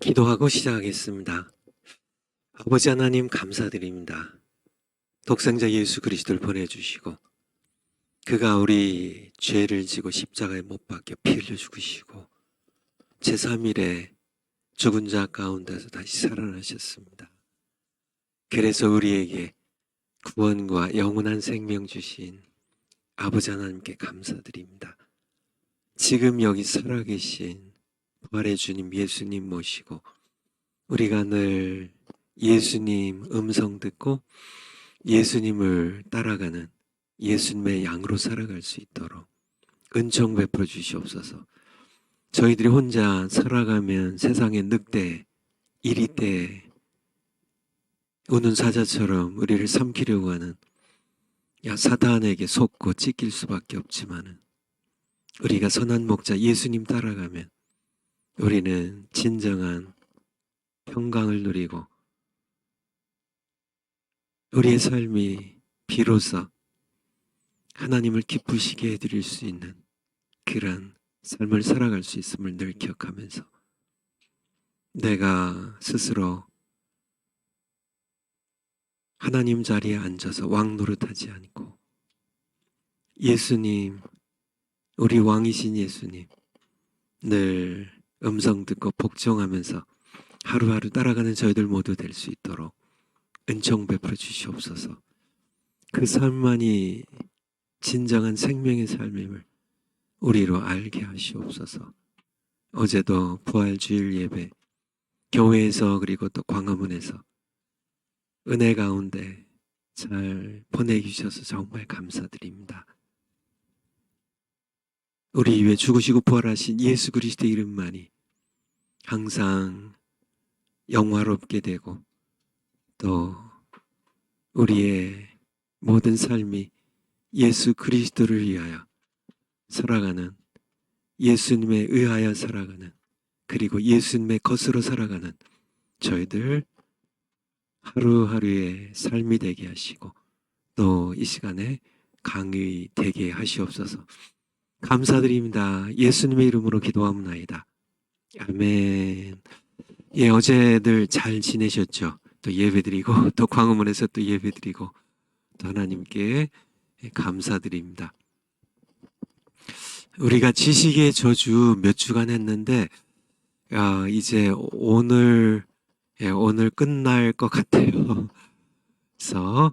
기도하고 시작하겠습니다. 아버지 하나님 감사드립니다. 독생자 예수 그리스도를 보내주시고 그가 우리 죄를 지고 십자가에 못 박혀 피 흘려 죽으시고 제3일에 죽은 자 가운데서 다시 살아나셨습니다. 그래서 우리에게 구원과 영원한 생명 주신 아버지 하나님께 감사드립니다. 지금 여기 살아계신 부활의 주님 예수님 모시고 우리가 늘 예수님 음성 듣고 예수님을 따라가는 예수님의 양으로 살아갈 수 있도록 은총 베풀어 주시옵소서. 저희들이 혼자 살아가면 세상의 늑대, 이리대, 우는 사자처럼 우리를 삼키려고 하는 사탄에게 속고 찢길 수밖에 없지만은 우리가 선한 목자 예수님 따라가면 우리는 진정한 평강을 누리고 우리의 삶이 비로소 하나님을 기쁘시게 해드릴 수 있는 그런 삶을 살아갈 수 있음을 늘 기억하면서 내가 스스로 하나님 자리에 앉아서 왕 노릇하지 않고 예수님, 우리 왕이신 예수님 늘 음성 듣고 복종하면서 하루하루 따라가는 저희들 모두 될 수 있도록 은총 베풀어 주시옵소서. 그 삶만이 진정한 생명의 삶임을 우리로 알게 하시옵소서. 어제도 부활주일 예배 교회에서 그리고 또 광화문에서 은혜 가운데 잘 보내주셔서 정말 감사드립니다. 우리 위해 죽으시고 부활하신 예수 그리스도의 이름만이 항상 영화롭게 되고 또 우리의 모든 삶이 예수 그리스도를 위하여 살아가는, 예수님에 의하여 살아가는, 그리고 예수님의 것으로 살아가는 저희들 하루하루의 삶이 되게 하시고 또 이 시간에 강의 되게 하시옵소서. 감사드립니다. 예수님의 이름으로 기도하옵나이다. 아멘. 예, 어제들 잘 지내셨죠? 또 예배드리고 또 광화문에서 또 예배드리고 또 하나님께 감사드립니다. 우리가 지식의 저주 몇 주간 했는데 이제 오늘 끝날 것 같아요. 그래서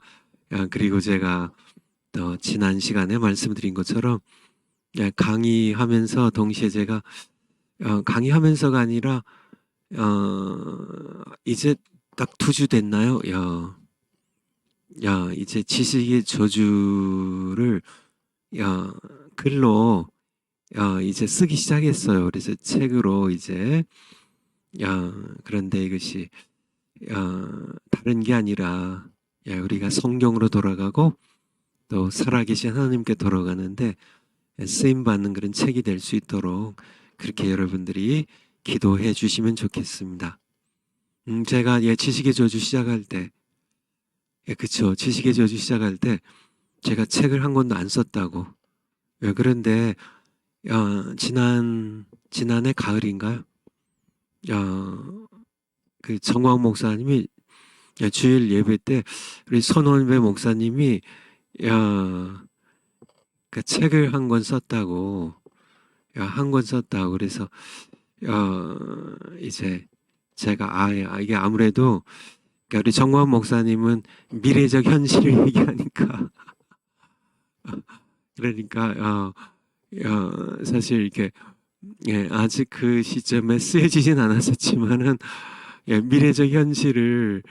그리고 제가 또 지난 시간에 말씀드린 것처럼 강의하면서 동시에 제가 강의하면서가 아니라 이제 딱 2주 됐나요? 이제 지식의 저주를 글로 이제 쓰기 시작했어요. 그래서 책으로 이제 그런데 이것이 다른 게 아니라 우리가 성경으로 돌아가고 또 살아계신 하나님께 돌아가는데 쓰임받는 그런 책이 될 수 있도록 그렇게 여러분들이 기도해 주시면 좋겠습니다. 제가 지식의 저주 시작할 때 그쵸, 지식의 저주 시작할 때 제가 책을 한 권도 안 썼다고. 그런데 지난해 가을인가요? 그 정광 목사님이 주일 예배 때 우리 선원배 목사님이 그 책을 한 권 썼다고. 한 권 썼다고. 그래서 이제 제가 이게 아무래도 그러니까 우리 정광 목사님은 미래적 현실을 얘기하니까 그러니까 사실 이렇게 아직 그 시점에 쓰여지진 않았었지만은 미래적 현실을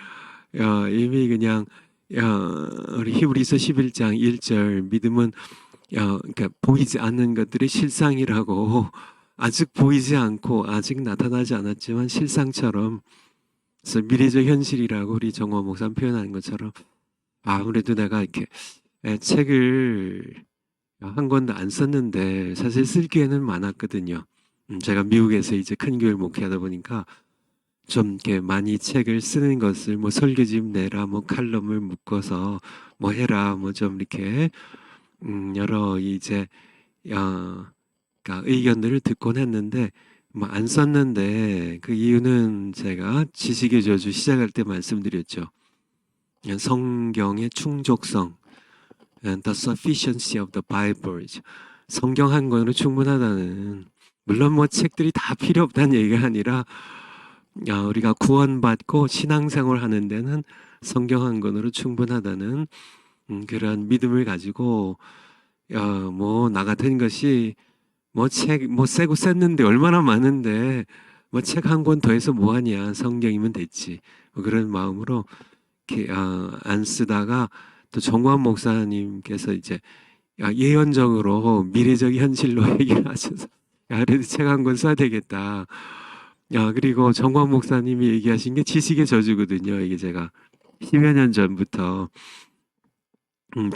이미 그냥 우리 히브리서 11장 1절 믿음은 그러니까 보이지 않는 것들이 실상이라고 아직 보이지 않고 아직 나타나지 않았지만 실상처럼 그래서 미래적 현실이라고 우리 정화 목사 표현하는 것처럼 아무래도 내가 이렇게 책을 한 권도 안 썼는데 사실 쓸 기회는 많았거든요. 제가 미국에서 이제 큰 교회를 목회하다 보니까 좀 이렇게 많이 책을 쓰는 것을 뭐 설교집 내라 뭐 칼럼을 묶어서 뭐 해라 뭐 좀 이렇게 여러 이제 그러니까 의견들을 듣곤 했는데 뭐 안 썼는데 그 이유는 제가 지식의 저주 시작할 때 말씀드렸죠. 성경의 충족성, and the sufficiency of the Bible. 성경 한 권으로 충분하다는, 물론 뭐 책들이 다 필요 없다는 얘기가 아니라 우리가 구원받고 신앙생활 하는 데는 성경 한 권으로 충분하다는 그런 믿음을 가지고 뭐 나 같은 것이 뭐 책 뭐 세고 셌는데 얼마나 많은데 뭐 책 한 권 더해서 뭐 하냐, 성경이면 됐지, 뭐 그런 마음으로 이렇게 안 쓰다가 또 정광 목사님께서 이제 예언적으로 미래적 현실로 얘기를 하셔서 그래도 책 한 권 써야 되겠다. 그리고 정광 목사님이 얘기하신 게 지식의 저주거든요. 이게 제가 10여 년 전부터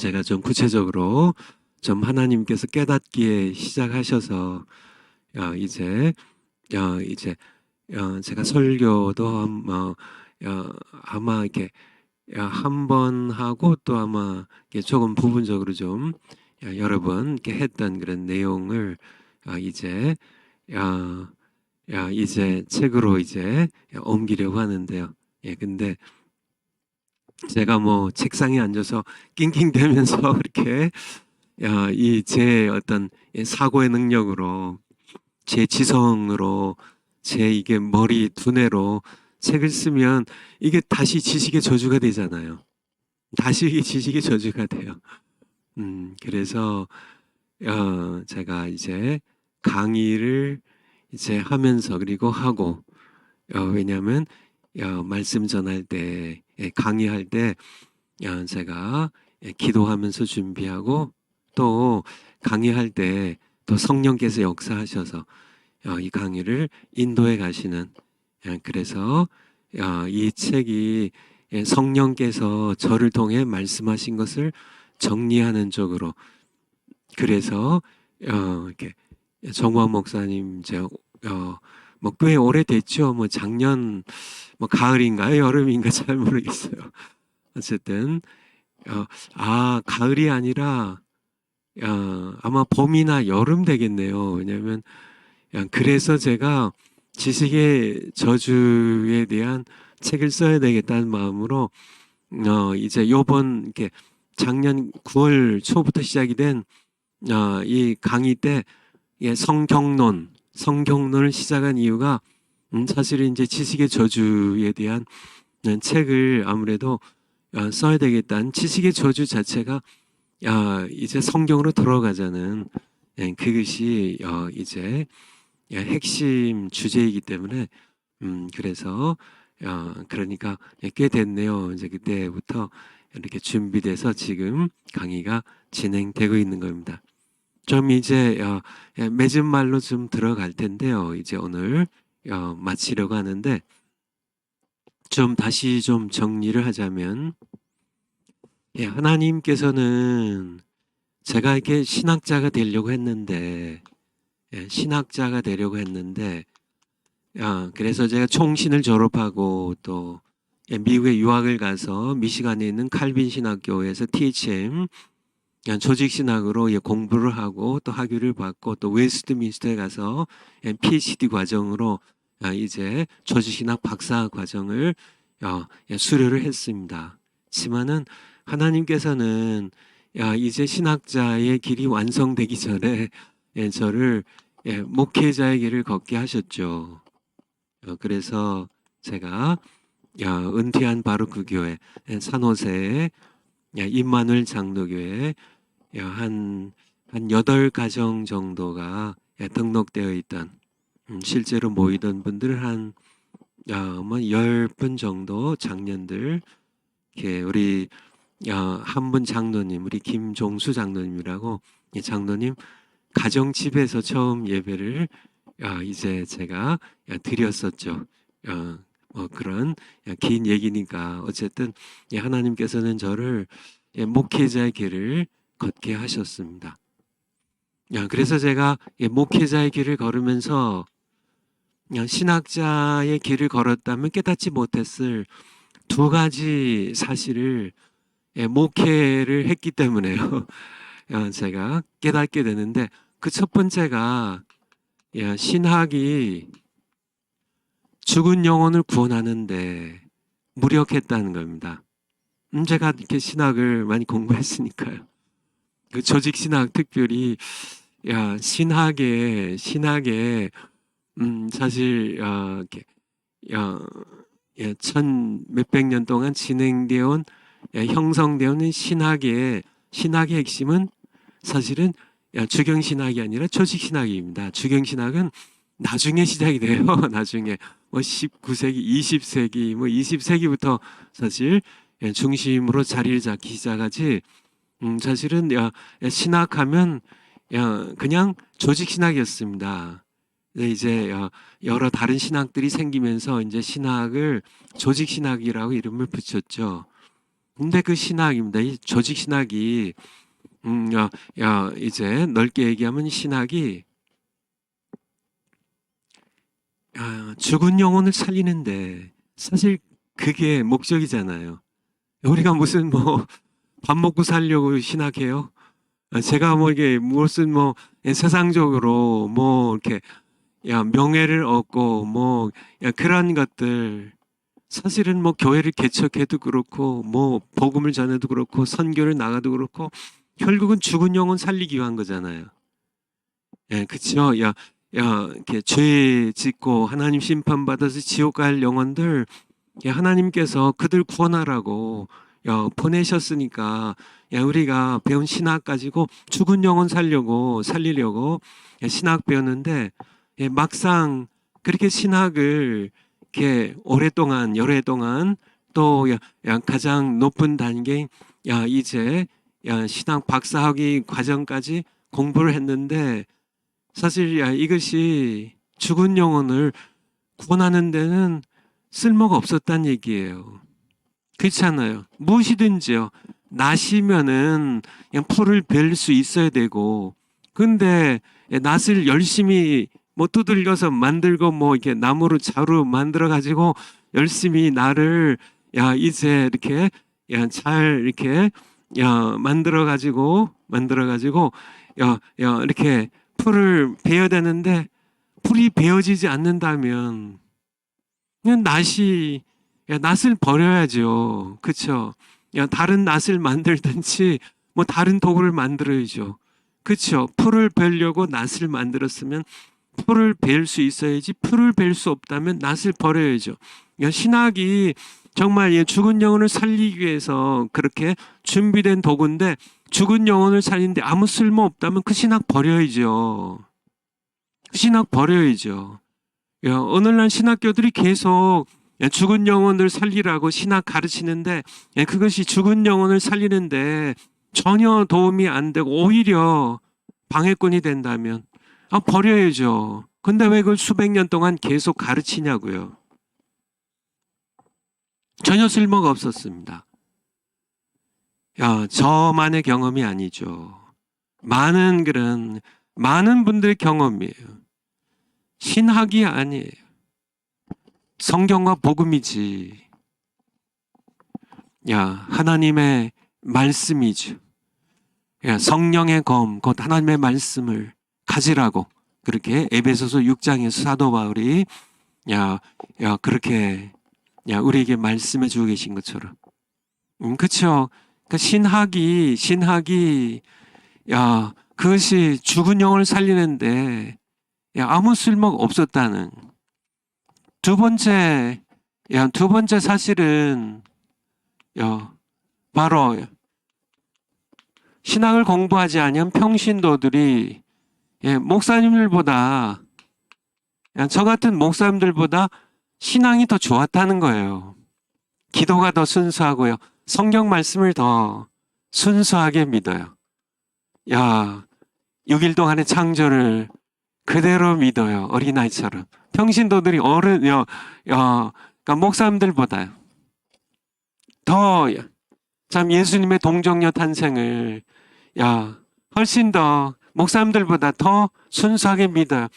제가 좀 구체적으로 좀 하나님께서 깨닫기에 시작하셔서 이제 이제 제가 설교도 아마 이렇게 한 번 하고 또 아마 이렇게 조금 부분적으로 좀 여러 번 이렇게 했던 그런 내용을 이제 이제 책으로 이제 옮기려고 하는데요. 예, 근데 제가 뭐 책상에 앉아서 낑낑대면서 이렇게 이 제 어떤 사고의 능력으로, 제 지성으로, 제 이게 머리 두뇌로 책을 쓰면 이게 다시 지식의 저주가 되잖아요. 다시 이게 지식의 저주가 돼요. 그래서 제가 이제 강의를 이제 하면서 그리고 하고 왜냐하면 말씀 전할 때 강의할 때 제가 기도하면서 준비하고 또 강의할 때 또 성령께서 역사하셔서 이 강의를 인도해 가시는, 그래서 이 책이 성령께서 저를 통해 말씀하신 것을 정리하는 쪽으로, 그래서 이렇게 정광 목사님 이제 뭐 꽤 오래됐죠. 뭐 작년 뭐 가을인가요, 여름인가 잘 모르겠어요. 어쨌든 가을이 아니라 아마 봄이나 여름 되겠네요. 왜냐하면 그래서 제가 지식의 저주에 대한 책을 써야 되겠다는 마음으로 이제 요번 이렇게 작년 9월 초부터 시작이 된 이 강의 때 성경론을 시작한 이유가 사실은 이제 지식의 저주에 대한 책을 아무래도 써야 되겠다는, 지식의 저주 자체가 이제 성경으로 들어가자는 그것이 이제 핵심 주제이기 때문에 그래서 그러니까 꽤 됐네요. 이제 그때부터 이렇게 준비돼서 지금 강의가 진행되고 있는 겁니다. 좀 이제 맺은 말로 좀 들어갈 텐데요. 이제 오늘 마치려고 하는데 좀 다시 좀 정리를 하자면, 하나님께서는 제가 이렇게 신학자가 되려고 했는데 그래서 제가 총신을 졸업하고 또 미국에 유학을 가서 미시간에 있는 칼빈 신학교에서 THM 조직 신학으로 공부를 하고 또 학위를 받고 또 웨스트민스터에 가서 PhD 과정으로 이제 조직 신학 박사 과정을 수료를 했습니다. 하지만은 하나님께서는 이제 신학자의 길이 완성되기 전에 저를 목회자의 길을 걷게 하셨죠. 그래서 제가 은퇴한 바로 그 교회 산호세의 임마누엘 장로교회 한 8가정 정도가 등록되어 있던, 실제로 모이던 분들 한 뭐 10분 정도 장년들, 이렇게 우리 한 분 장로님, 우리 김종수 장로님이라고, 이 장로님 가정집에서 처음 예배를 이제 제가 드렸었죠. 뭐 그런 긴 얘기니까 어쨌든 하나님께서는 저를 목회자의 길을 걷게 하셨습니다. 그래서 제가 목회자의 길을 걸으면서 신학자의 길을 걸었다면 깨닫지 못했을 두 가지 사실을 목회를 했기 때문에요. 제가 깨닫게 되는데, 그 첫 번째가 야, 신학이 죽은 영혼을 구원하는데 무력했다는 겁니다. 제가 이렇게 신학을 많이 공부했으니까요. 그 조직 신학 특별히 야, 신학에 사실 이렇게 천 몇백 년 동안 진행되어 온 형성되어 온 신학의 핵심은 사실은 주경 신학이 아니라 조직 신학입니다. 주경 신학은 나중에 시작이 돼요. 나중에 뭐 19세기, 20세기, 뭐 20세기부터 사실 중심으로 자리를 잡기 시작하지. 사실은 신학하면 그냥 조직 신학이었습니다. 근데 이제 여러 다른 신학들이 생기면서 이제 신학을 조직 신학이라고 이름을 붙였죠. 근데 그 신학입니다. 이 조직 신학이 이제 넓게 얘기하면 신학이 죽은 영혼을 살리는데 사실 그게 목적이잖아요. 우리가 무슨 뭐 밥 먹고 살려고 신학해요? 제가 뭐 이게 무슨 뭐 세상적으로 뭐 이렇게 명예를 얻고 뭐 그런 것들 사실은 뭐 교회를 개척해도 그렇고 뭐 복음을 전해도 그렇고 선교를 나가도 그렇고 결국은 죽은 영혼 살리기 위한 거잖아요. 그쵸? 이렇게 죄 짓고 하나님 심판 받아서 지옥 갈 영혼들 하나님께서 그들 구원하라고 보내셨으니까 우리가 배운 신학 가지고 죽은 영혼 살리려고 신학 배웠는데 막상 그렇게 신학을 이렇게 오랫동안 여러 해 동안 또 가장 높은 단계인 이제 신학 박사학위 과정까지 공부를 했는데 사실 이것이 죽은 영혼을 구원하는 데는 쓸모가 없었다는 얘기예요. 그렇잖아요. 무엇이든지요. 낫이면은 그냥 풀을 벨 수 있어야 되고, 근데 낫을 열심히 뭐 두들겨서 만들고 뭐 이렇게 나무로 자루 만들어 가지고 열심히 나를 이제 이렇게 잘 이렇게 만들어 가지고 이렇게 풀을 베어야 되는데 풀이 베어지지 않는다면 그냥 낫을 버려야죠. 그쵸? 다른 낫을 만들든지 뭐 다른 도구를 만들어야죠. 그쵸? 풀을 베려고 낫을 만들었으면 풀을 벨 수 있어야지 풀을 벨 수 없다면 낫을 버려야죠. 신학이 정말 죽은 영혼을 살리기 위해서 그렇게 준비된 도구인데 죽은 영혼을 살리는데 아무 쓸모 없다면 그 신학 버려야죠. 그 신학 버려야죠. 오늘날 신학교들이 계속 죽은 영혼을 살리라고 신학 가르치는데 그것이 죽은 영혼을 살리는데 전혀 도움이 안 되고 오히려 방해꾼이 된다면 버려야죠. 근데 왜 그걸 수백 년 동안 계속 가르치냐고요. 전혀 쓸모가 없었습니다. 저만의 경험이 아니죠. 많은 분들의 경험이에요. 신학이 아니에요. 성경과 복음이지. 하나님의 말씀이죠. 성령의 검, 곧 하나님의 말씀을 가지라고 그렇게 에베소서 6장에서 사도 바울이 그렇게 우리에게 말씀해 주고 계신 것처럼. 그렇죠. 그러니까 신학이 그것이 죽은 영혼을 살리는데 아무 쓸모가 없었다는. 두 번째 사실은 바로 신학을 공부하지 않은 평신도들이 목사님들보다 저 같은 목사님들보다 신앙이 더 좋았다는 거예요. 기도가 더 순수하고요. 성경 말씀을 더 순수하게 믿어요. 6일 동안의 창조를 그대로 믿어요. 어린아이처럼. 평신도들이 그러니까 목사님들보다요. 더 참 예수님의 동정녀 탄생을 훨씬 더 목사님들보다 더 순수하게 믿어요.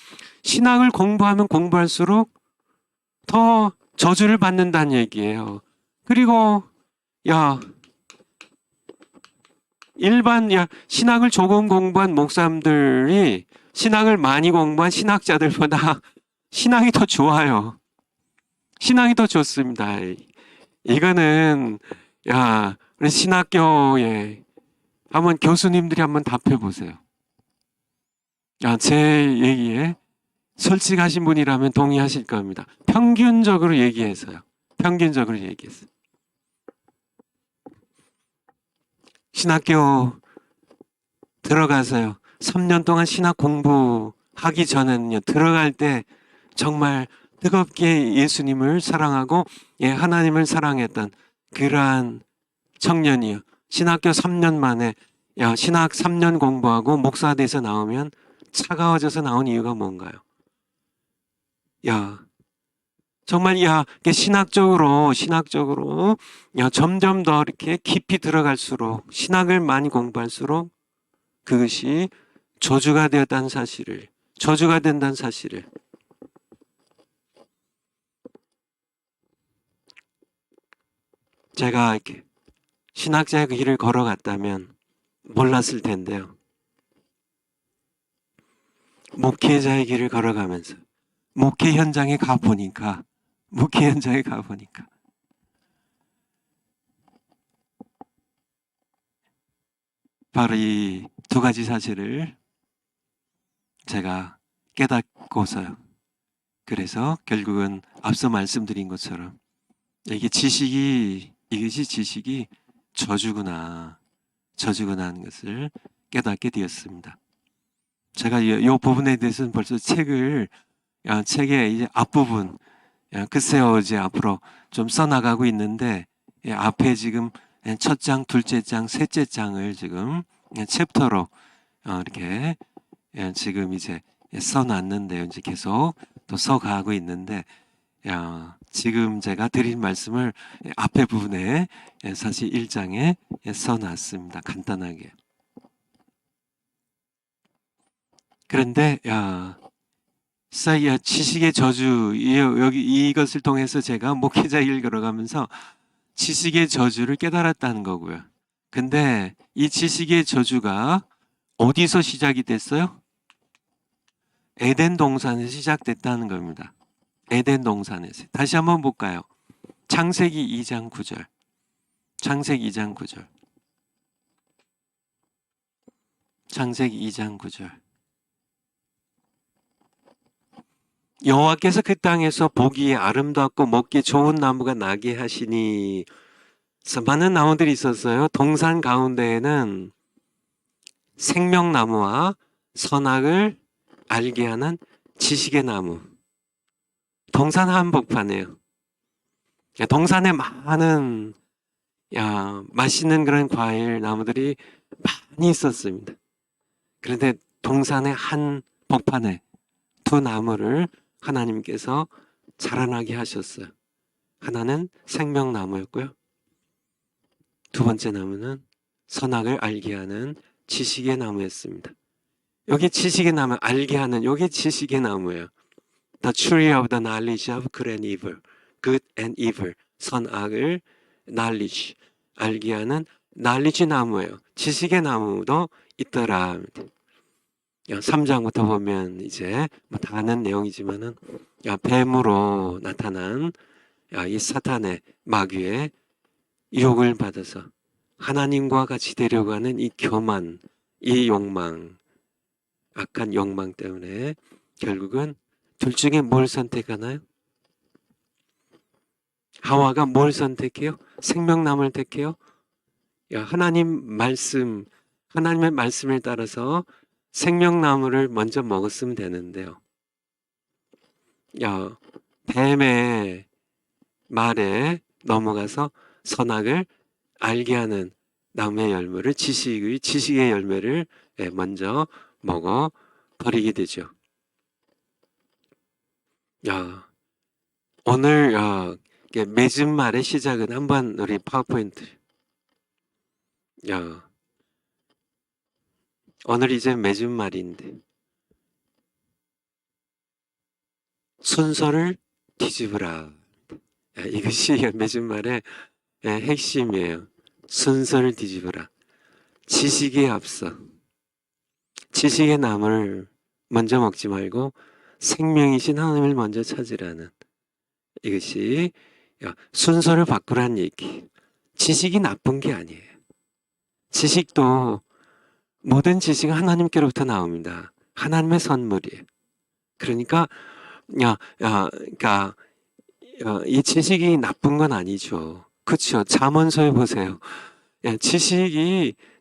신학을 공부하면 공부할수록 더 저주를 받는다는 얘기예요. 그리고 일반 신학을 조금 공부한 목사님들이 신학을 많이 공부한 신학자들보다 신앙이 더 좋아요. 신앙이 더 좋습니다. 이거는 우리 신학교에 한번 교수님들이 한번 답해 보세요. 제 얘기에 솔직하신 분이라면 동의하실 겁니다. 평균적으로 얘기해서요. 평균적으로 얘기했어요. 신학교 들어가서요. 3년 동안 신학 공부하기 전에는요. 들어갈 때 정말 뜨겁게 예수님을 사랑하고 하나님을 사랑했던 그러한 청년이요. 신학교 3년 만에 신학 3년 공부하고 목사 돼서 나오면 차가워져서 나온 이유가 뭔가요? 정말 신학적으로 점점 더 이렇게 깊이 들어갈수록 신학을 많이 공부할수록 그것이 저주가 된다는 사실을 제가 이렇게 신학자의 길을 걸어갔다면 몰랐을 텐데요. 목회자의 길을 걸어가면서 목회 현장에 가보니까 바로 이 두 가지 사실을 제가 깨닫고서요. 그래서 결국은 앞서 말씀드린 것처럼 이것이 지식이 저주구나 하는 것을 깨닫게 되었습니다. 제가 이 부분에 대해서는 벌써 책의 이제 앞부분 글쎄요 이제 앞으로 좀 써나가고 있는데 앞에 지금 첫 장, 둘째 장, 셋째 장을 지금 챕터로 이렇게 지금 이제 써놨는데요. 이제 계속 또 써가고 있는데 지금 제가 드린 말씀을 앞에 부분에 사실 1장에 써놨습니다. 간단하게. 그런데 지식의 저주 여기 이것을 통해서 제가 목회자 일 걸어가면서 지식의 저주를 깨달았다는 거고요. 근데 이 지식의 저주가 어디서 시작이 됐어요? 에덴 동산에서 시작됐다는 겁니다. 에덴 동산에서. 다시 한번 볼까요? 창세기 2장 9절. 창세기 2장 9절. 창세기 2장 9절. 여호와께서 그 땅에서 보기에 아름답고 먹기 좋은 나무가 나게 하시니 많은 나무들이 있었어요. 동산 가운데에는 생명나무와 선악을 알게 하는 지식의 나무. 동산 한복판이에요. 동산에 많은 맛있는 그런 과일 나무들이 많이 있었습니다. 그런데 동산의 한 복판에 두 나무를 하나님께서 자라나게 하셨어요. 하나는 생명나무였고요. 두 번째 나무는 선악을 알게 하는 지식의 나무였습니다. 여기 지식의 나무, 알게 하는 여기 지식의 나무예요. The tree of the knowledge of good and evil. good and evil. 선악을 knowledge, 알게 하는 knowledge 나무예요. 지식의 나무도 있더라. 3장부터 보면 이제 다 아는 내용이지만은 뱀으로 나타난 이 사탄의 마귀의 유혹을 받아서 하나님과 같이 되려고 하는 이 교만, 이 욕망, 악한 욕망 때문에 결국은 둘 중에 뭘 선택하나요? 하와가 뭘 선택해요? 생명나무를 택해요? 하나님의 말씀을 따라서 생명나무를 먼저 먹었으면 되는데요. 뱀의 말에 넘어가서 선악을 알게 하는 나무의 열매를 지식의 열매를 먼저 먹어 버리게 되죠. 오늘 맺은 말의 시작은 한번 우리 파워포인트. 오늘 이제 맺은 말인데 순서를 뒤집으라. 이것이 맺은 말의 핵심이에요. 순서를 뒤집으라. 지식에 앞서 지식의 나무를 먼저 먹지 말고 생명이신 하나님을 먼저 찾으라는, 이것이 순서를 바꾸라는 얘기. 지식이 나쁜 게 아니에요. 지식도, 모든 지식은 하나님께로부터 나옵니다. 하나님의 선물이에요. 그러니까 그러니까 이 지식이 나쁜 건 아니죠. 그렇죠. 잠언서에 보세요.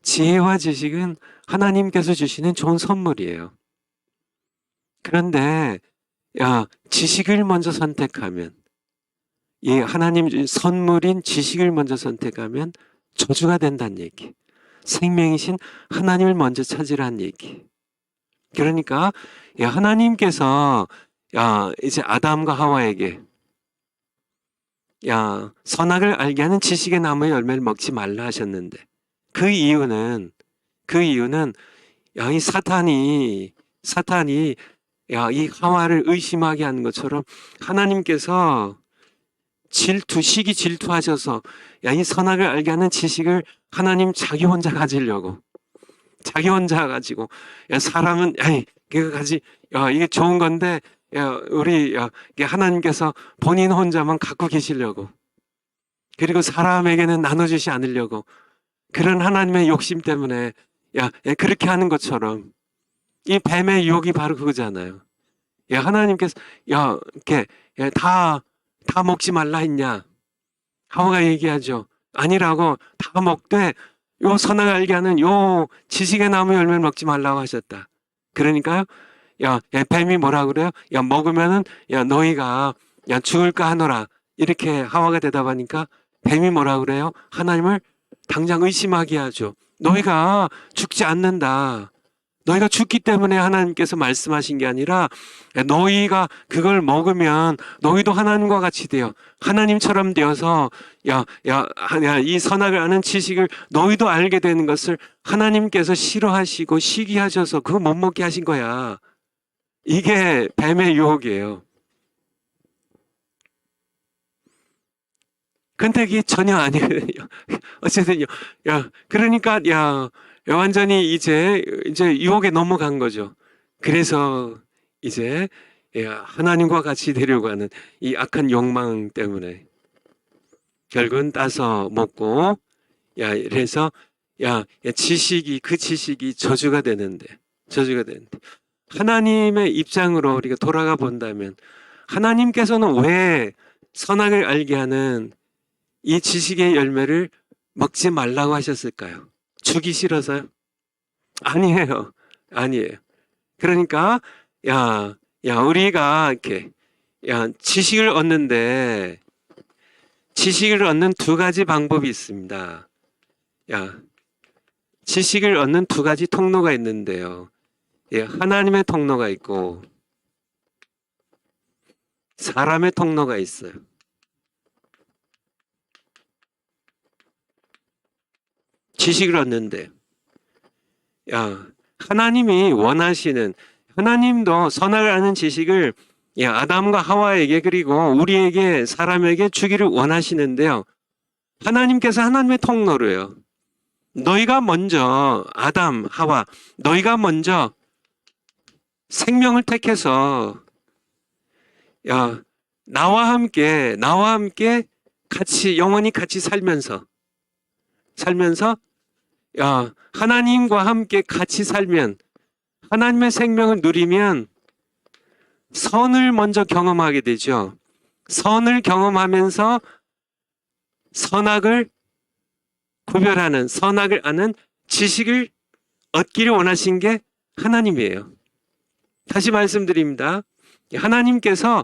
지혜와 지식은 하나님께서 주시는 좋은 선물이에요. 그런데 지식을 먼저 선택하면, 이 하나님 선물인 지식을 먼저 선택하면 저주가 된다는 얘기. 생명이신 하나님을 먼저 찾으라는 얘기. 그러니까 하나님께서 이제 아담과 하와에게 선악을 알게 하는 지식의 나무의 열매를 먹지 말라 하셨는데, 그 이유는 이 사탄이 이 하와를 의심하게 하는 것처럼 하나님께서 시기 질투하셔서 이 선악을 알게 하는 지식을 하나님 자기 혼자 가지려고, 자기 혼자 가지고, 사람은 그거 가지, 이게 좋은 건데 우리 하나님께서 본인 혼자만 갖고 계시려고, 그리고 사람에게는 나눠주지 않으려고, 그런 하나님의 욕심 때문에 그렇게 하는 것처럼 이 뱀의 유혹이 바로 그거잖아요. 하나님께서 이렇게 다 먹지 말라 했냐? 하와가 얘기하죠. 아니라고, 다 먹되 요 선악을 알게 하는 요 지식의 나무 열매를 먹지 말라고 하셨다. 그러니까요, 뱀이 뭐라 그래요? 먹으면은 너희가 죽을까 하노라, 이렇게 하와가 대답하니까 뱀이 뭐라 그래요? 하나님을 당장 의심하게 하죠. 너희가 죽지 않는다. 너희가 죽기 때문에 하나님께서 말씀하신 게 아니라, 너희가 그걸 먹으면 너희도 하나님과 같이 되어 하나님처럼 되어서 이 선악을 아는 지식을 너희도 알게 되는 것을 하나님께서 싫어하시고 시기하셔서 그거 못 먹게 하신 거야. 이게 뱀의 유혹이에요. 근데 이게 전혀 아니거든요. 어쨌든요. 그러니까 완전히 이제 유혹에 넘어간 거죠. 그래서 이제 하나님과 같이 되려고 하는 이 악한 욕망 때문에 결국은 따서 먹고, 그래서 그 지식이 저주가 되는데 하나님의 입장으로 우리가 돌아가 본다면, 하나님께서는 왜 선악을 알게 하는 이 지식의 열매를 먹지 말라고 하셨을까요? 주기 싫어서요? 아니에요. 그러니까 우리가 이렇게 지식을 얻는데, 지식을 얻는 두 가지 방법이 있습니다. 지식을 얻는 두 가지 통로가 있는데요. 하나님의 통로가 있고 사람의 통로가 있어요. 지식을 얻는데, 하나님이 원하시는, 하나님도 선악을 아는 지식을 아담과 하와에게, 그리고 우리에게, 사람에게 주기를 원하시는데요. 하나님께서 하나님의 통로로요. 너희가 먼저, 아담, 하와, 너희가 먼저 생명을 택해서 나와 함께 같이, 영원히 같이 살면서 하나님과 함께 같이 살면, 하나님의 생명을 누리면 선을 먼저 경험하게 되죠. 선을 경험하면서 선악을 구별하는, 선악을 아는 지식을 얻기를 원하신 게 하나님이에요. 다시 말씀드립니다. 하나님께서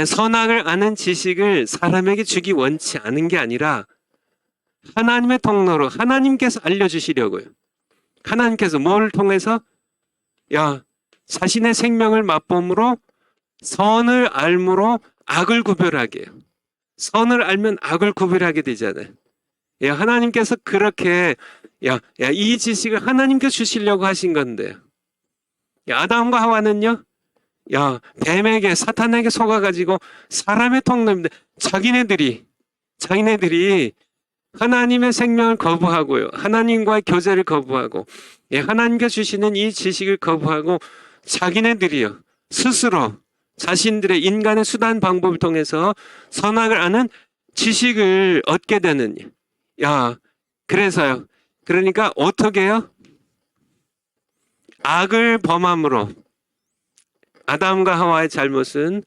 선악을 아는 지식을 사람에게 주기 원치 않은 게 아니라 하나님의 통로로 하나님께서 알려주시려고요. 하나님께서 뭘 통해서? 자신의 생명을 맛봄으로, 선을 알므로 악을 구별하게 해요. 선을 알면 악을 구별하게 되잖아요. 하나님께서 그렇게 이 지식을 하나님께서 주시려고 하신 건데요. 아담과 하와는요, 뱀에게, 사탄에게 속아가지고 사람의 통로인데, 자기네들이 하나님의 생명을 거부하고요, 하나님과의 교제를 거부하고, 하나님께서 주시는 이 지식을 거부하고 자기네들이요 스스로 자신들의 인간의 수단 방법을 통해서 선악을 아는 지식을 얻게 되는 그래서요. 그러니까 어떻게 해요? 악을 범함으로 아담과 하와의 잘못은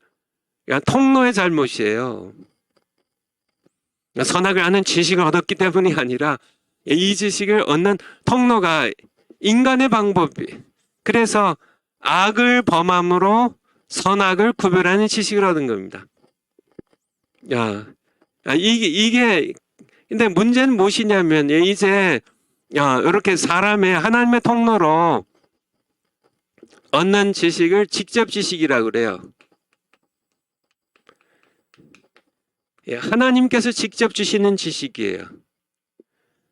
통로의 잘못이에요. 선악을 아는 지식을 얻었기 때문이 아니라 이 지식을 얻는 통로가 인간의 방법이. 그래서 악을 범함으로 선악을 구별하는 지식을 얻은 겁니다. 이게 근데 문제는 무엇이냐면 이제 이렇게 사람의 하나님의 통로로 얻는 지식을 직접 지식이라고 그래요. 하나님께서 직접 주시는 지식이에요.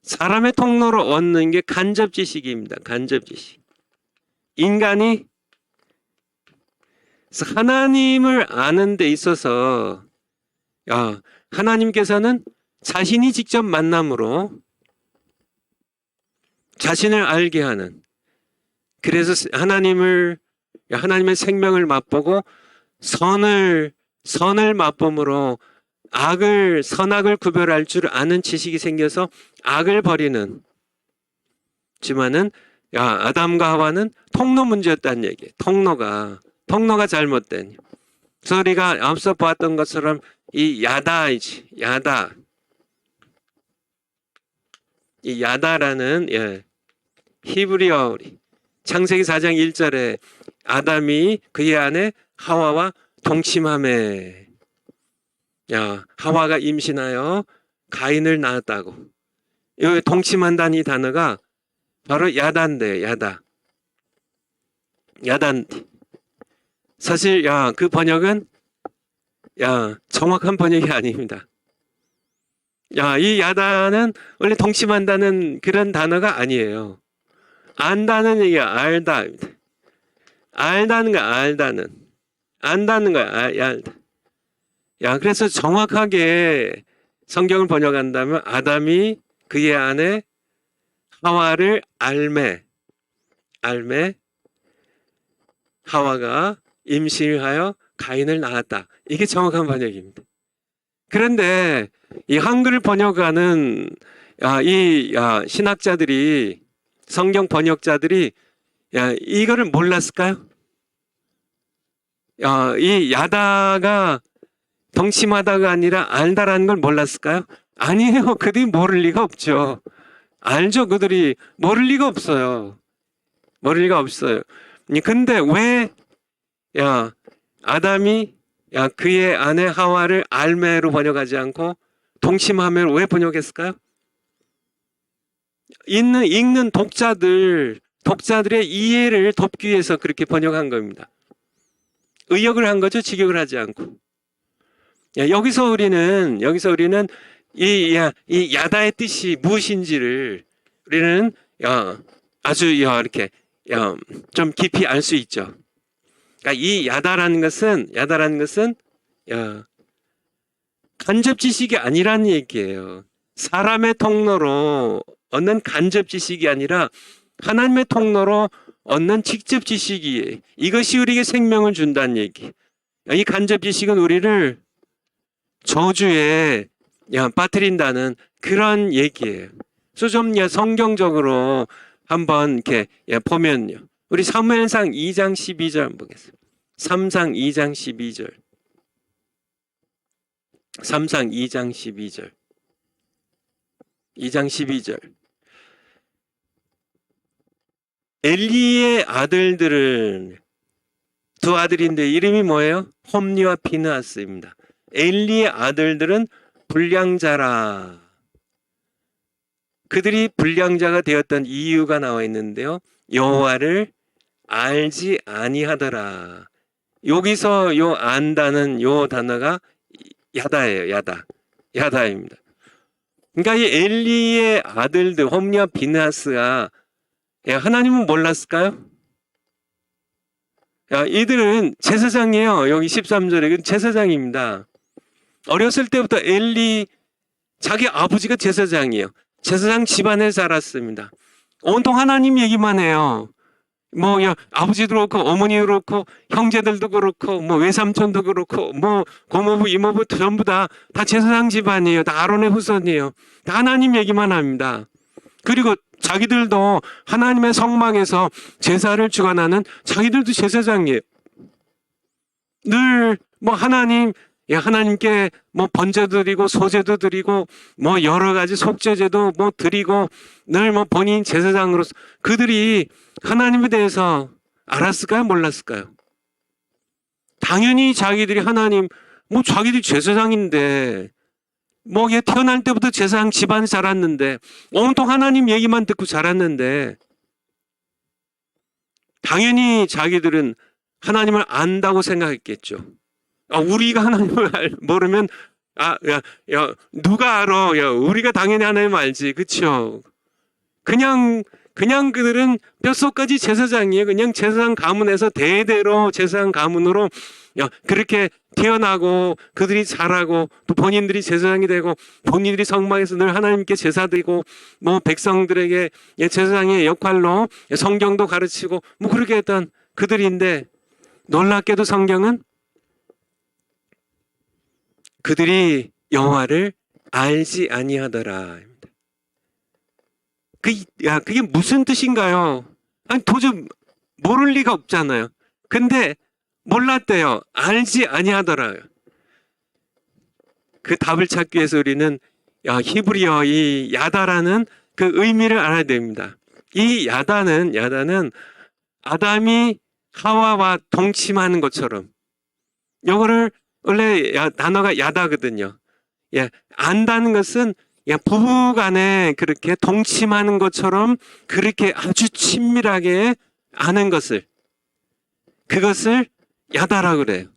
사람의 통로로 얻는 게 간접 지식입니다. 간접 지식. 인간이 하나님을 아는 데 있어서 하나님께서는 자신이 직접 만남으로 자신을 알게 하는, 그래서 하나님의 생명을 맛보고 선을 맛봄으로 선악을 구별할 줄 아는 지식이 생겨서 악을 버리는. 지만은 아담과 하와는 통로 문제였다는 얘기예요. 통로가 잘못된. 그래서 우리가 앞서 보았던 것처럼 이 야다이지. 이 야다라는 히브리어 창세기 4장 1절에 아담이 그의 아내 하와와 동침하매 하와가 임신하여 가인을 낳았다고. 여기 동침한다는 이 단어가 바로 야다인데 야단. 사실 그 번역은 정확한 번역이 아닙니다. 이 야다는 원래 동침한다는 그런 단어가 아니에요. 안다는 얘기가 알다. 알다는 거야, 안다는 거야, 알다. 그래서 정확하게 성경을 번역한다면 아담이 그의 아내 하와를 알매 하와가 임신하여 가인을 낳았다. 이게 정확한 번역입니다. 그런데 이 한글 번역하는 신학자들이, 성경 번역자들이 이거를 몰랐을까요? 이 야다가 동침하다가 아니라 알다라는 걸 몰랐을까요? 아니에요. 그들이 모를 리가 없죠. 알죠. 그들이 모를 리가 없어요. 근데 왜 아담이 그의 아내 하와를 알매로 번역하지 않고 동침하매로 왜 번역했을까요? 읽는 독자들의 이해를 돕기 위해서 그렇게 번역한 겁니다. 의역을 한 거죠. 직역을 하지 않고. 여기서 우리는 이 야다의 뜻이 무엇인지를 우리는 아주 이렇게 좀 깊이 알 수 있죠. 그러니까 이 야다라는 것은 간접 지식이 아니라는 얘기예요. 사람의 통로로 얻는 간접 지식이 아니라 하나님의 통로로 얻는 직접 지식이에요. 이것이 우리에게 생명을 준다는 얘기. 이 간접 지식은 우리를 저주에 빠뜨린다는 그런 얘기예요. 그래서 좀 성경적으로 한번 이렇게 보면요. 우리 사무엘상 2장 12절 한번 보겠습니다. 3상 2장 12절. 3상 2장 12절. 2장 12절. 엘리의 아들들은 두 아들인데 이름이 뭐예요? 홈리와 비느하스입니다. 엘리의 아들들은 불량자라. 그들이 불량자가 되었던 이유가 나와 있는데요. 여호와를 알지 아니하더라. 여기서 요 안다는 요 단어가 야다예요. 야다입니다. 그러니까 이 엘리의 아들들 홈리와 비느하스가 하나님은 몰랐을까요? 이들은 제사장이에요. 여기 13절에 제사장입니다. 어렸을 때부터 자기 아버지가 제사장이에요. 제사장 집안에 자랐습니다. 온통 하나님 얘기만 해요. 뭐 아버지도 그렇고 어머니도 그렇고 형제들도 그렇고 뭐 외삼촌도 그렇고 뭐 고모부 이모부 전부 다 제사장 집안이에요. 다 아론의 후손이에요. 다 하나님 얘기만 합니다. 그리고 자기들도 하나님의 성막에서 제사를 주관하는 자기들도 제사장이에요. 늘 뭐 하나님께 뭐 번제도 드리고 소제도 드리고 뭐 여러 가지 속죄제도 뭐 드리고 늘 뭐 본인 제사장으로서 그들이 하나님에 대해서 알았을까요? 몰랐을까요? 당연히 자기들이 뭐 자기들이 제사장인데 뭐 얘 태어날 때부터 제사장 집안에 자랐는데 온통 하나님 얘기만 듣고 자랐는데 당연히 자기들은 하나님을 안다고 생각했겠죠. 우리가 하나님을 모르면 누가 알아? 우리가 당연히 하나님 알지, 그렇죠? 그냥 그들은 뼛속까지 제사장이에요. 그냥 제사장 가문에서 대대로 제사장 가문으로 그렇게 태어나고 그들이 자라고 또 본인들이 제사장이 되고 본인들이 성막에서 늘 하나님께 제사 드리고 뭐 백성들에게 제사장의 역할로 성경도 가르치고 뭐 그렇게 했던 그들인데 놀랍게도 성경은 그들이 여호와를 알지 아니하더라. 그게 무슨 뜻인가요? 아니 도저히 모를 리가 없잖아요. 근데 몰랐대요. 알지 아니하더라. 그 답을 찾기 위해서 우리는 히브리어 이 야다라는 그 의미를 알아야 됩니다. 이 야다는 아담이 하와와 동침하는 것처럼 요거를 원래 단어가 야다거든요. 안다는 것은 부부 간에 그렇게 동침하는 것처럼 그렇게 아주 친밀하게 아는 그것을 야다라고 그래요.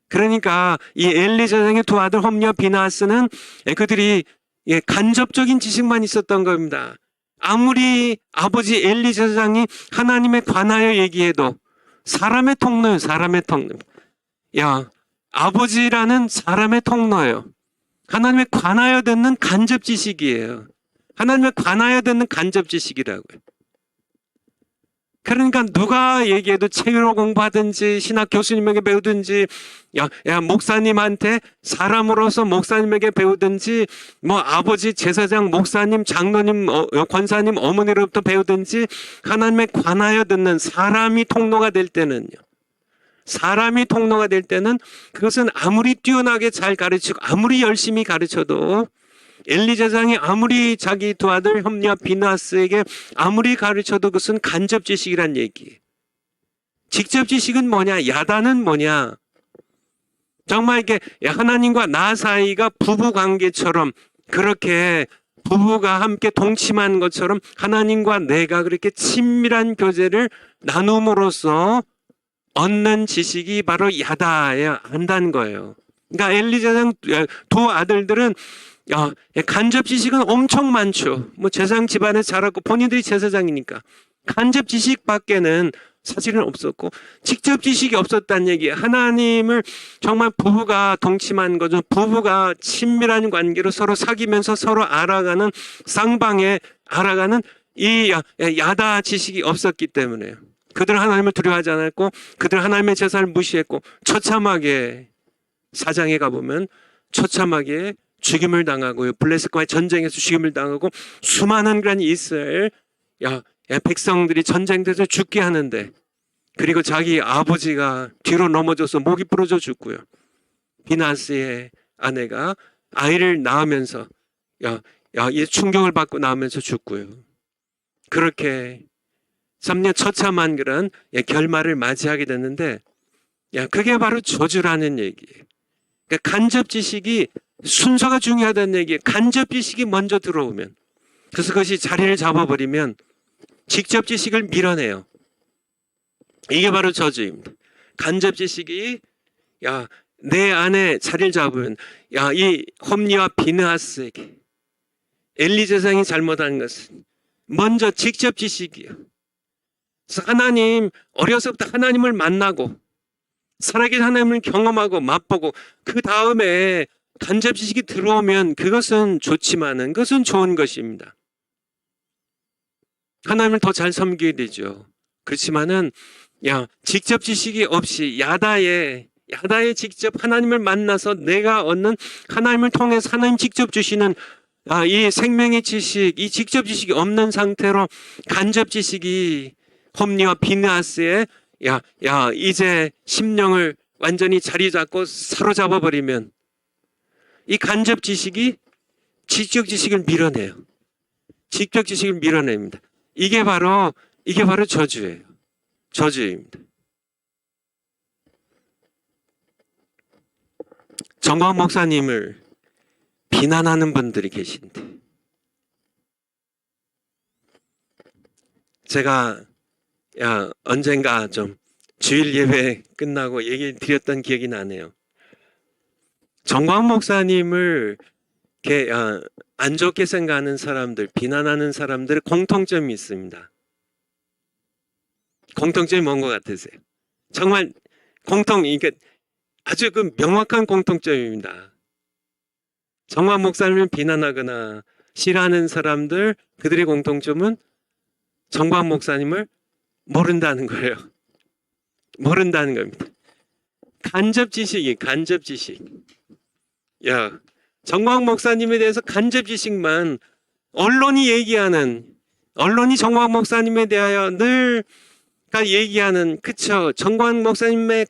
그러니까 이 엘리 제사장의 두 아들 홈리와 비나하스는 그들이 간접적인 지식만 있었던 겁니다. 아무리 아버지 엘리 제사장이 하나님에 관하여 얘기해도 사람의 통로예요. 사람의 통로. 아버지라는 사람의 통로예요. 하나님에 관하여 듣는 간접 지식이에요. 하나님에 관하여 듣는 간접 지식이라고요. 그러니까 누가 얘기해도 책으로 공부하든지 신학 교수님에게 배우든지 목사님한테 사람으로서 목사님에게 배우든지 뭐 아버지 제사장 목사님 장로님 권사님 어머니로부터 배우든지 하나님에 관하여 듣는 사람이 통로가 될 때는 그것은 아무리 뛰어나게 잘 가르치고 아무리 열심히 가르쳐도 엘리 제사장이 아무리 자기 두 아들 홈리와 비나스에게 아무리 가르쳐도 그것은 간접 지식이란 얘기예요. 직접 지식은 뭐냐? 야단은 뭐냐? 정말 이렇게 하나님과 나 사이가 부부 관계처럼 그렇게 부부가 함께 동침하는 것처럼 하나님과 내가 그렇게 친밀한 교제를 나눔으로써 얻는 지식이 바로 야다야 안다는 거예요. 그러니까 엘리 제사장 두 아들들은 간접 지식은 엄청 많죠. 뭐 제사장 집안에 자랐고 본인들이 제사장이니까 간접 지식밖에는 사실은 없었고 직접 지식이 없었다는 얘기예요. 하나님을 정말 부부가 동침한 거죠. 부부가 친밀한 관계로 서로 사귀면서 서로 알아가는 쌍방에 알아가는 이 야다 지식이 없었기 때문에요. 그들은 하나님을 두려워하지 않았고 그들은 하나님의 제사를 무시했고 처참하게 사장에 가보면 처참하게 죽임을 당하고요. 블레셋과의 전쟁에서 죽임을 당하고 수많은 그런 이스라엘 백성들이 전쟁에서 죽게 하는데 그리고 자기 아버지가 뒤로 넘어져서 목이 부러져 죽고요. 비나스의 아내가 아이를 낳으면서 이 충격을 받고 낳으면서 죽고요. 그렇게 3년 처참한 그런 결말을 맞이하게 됐는데 그게 바로 저주라는 얘기예요. 그러니까 간접 지식이 순서가 중요하다는 얘기예요. 간접 지식이 먼저 들어오면 그래서 그것이 자리를 잡아버리면 직접 지식을 밀어내요. 이게 바로 저주입니다. 간접 지식이 내 안에 자리를 잡으면 이 홈리와 비느하스에게 엘리 제사장이 잘못한 것은 먼저 직접 지식이에요. 그래서 하나님 어려서부터 하나님을 만나고 살아계신 하나님을 경험하고 맛보고 그 다음에 간접 지식이 들어오면 그것은 좋지만은 그것은 좋은 것입니다. 하나님을 더 잘 섬기게 되죠. 그렇지만은 직접 지식이 없이 야다에 직접 하나님을 만나서 내가 얻는 하나님을 통해서 하나님 직접 주시는 이 생명의 지식, 이 직접 지식이 없는 상태로 간접 지식이 홈리와 비느하스의 이제 심령을 완전히 자리 잡고 사로잡아 버리면 이 간접 지식이 직접 지식을 밀어내요. 직접 지식을 밀어냅니다. 이게 바로 저주예요. 저주입니다. 정광 목사님을 비난하는 분들이 계신데 제가 언젠가 좀 주일 예배 끝나고 얘기 드렸던 기억이 나네요. 정광 목사님을 이렇게 안 좋게 생각하는 사람들, 비난하는 사람들의 공통점이 있습니다. 공통점이 뭔 것 같으세요? 정말 이게 아주 그 명확한 공통점입니다. 정광 목사님을 비난하거나 싫어하는 사람들, 그들의 공통점은 정광 목사님을 모른다는 거예요. 모른다는 겁니다. 간접 지식. 정광 목사님에 대해서 간접 지식만 언론이 정광 목사님에 대하여 늘 얘기하는, 그쵸, 정광 목사님에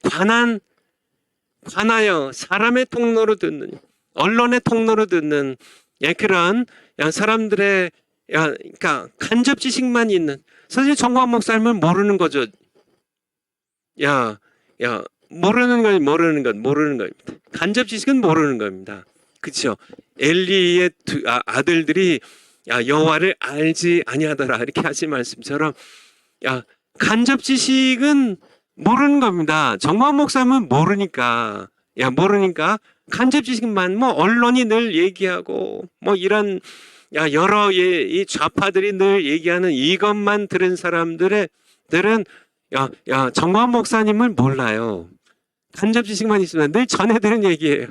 관하여 사람의 통로로 듣는, 언론의 통로로 듣는 그런 사람들의 그러니까 간접 지식만 있는, 사실 정광 목사님을 모르는 거죠. 모르는 겁니다. 간접 지식은 모르는 겁니다. 그렇죠? 엘리의 아들들이 여호와를 알지 아니하더라 이렇게 하신 말씀처럼 간접 지식은 모르는 겁니다. 정광 목사님은 모르니까 간접 지식만 언론이 늘 얘기하고 이런 여러 이 좌파들이 늘 얘기하는 이것만 들은 사람들은 정광 목사님을 몰라요. 간접 지식만 있으면 늘 전해드는 얘기예요.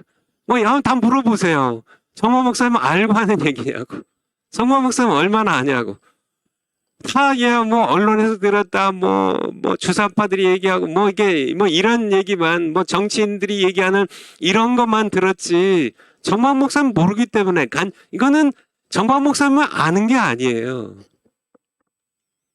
다 물어보세요. 정광 목사님은 알고 하는 얘기냐고. 정광 목사님은 얼마나 아냐고. 다 언론에서 들었다, 주사파들이 얘기하고, 이런 얘기만, 정치인들이 얘기하는 이런 것만 들었지. 정광 목사님은 모르기 때문에, 이거는 정광 목사님은 아는 게 아니에요.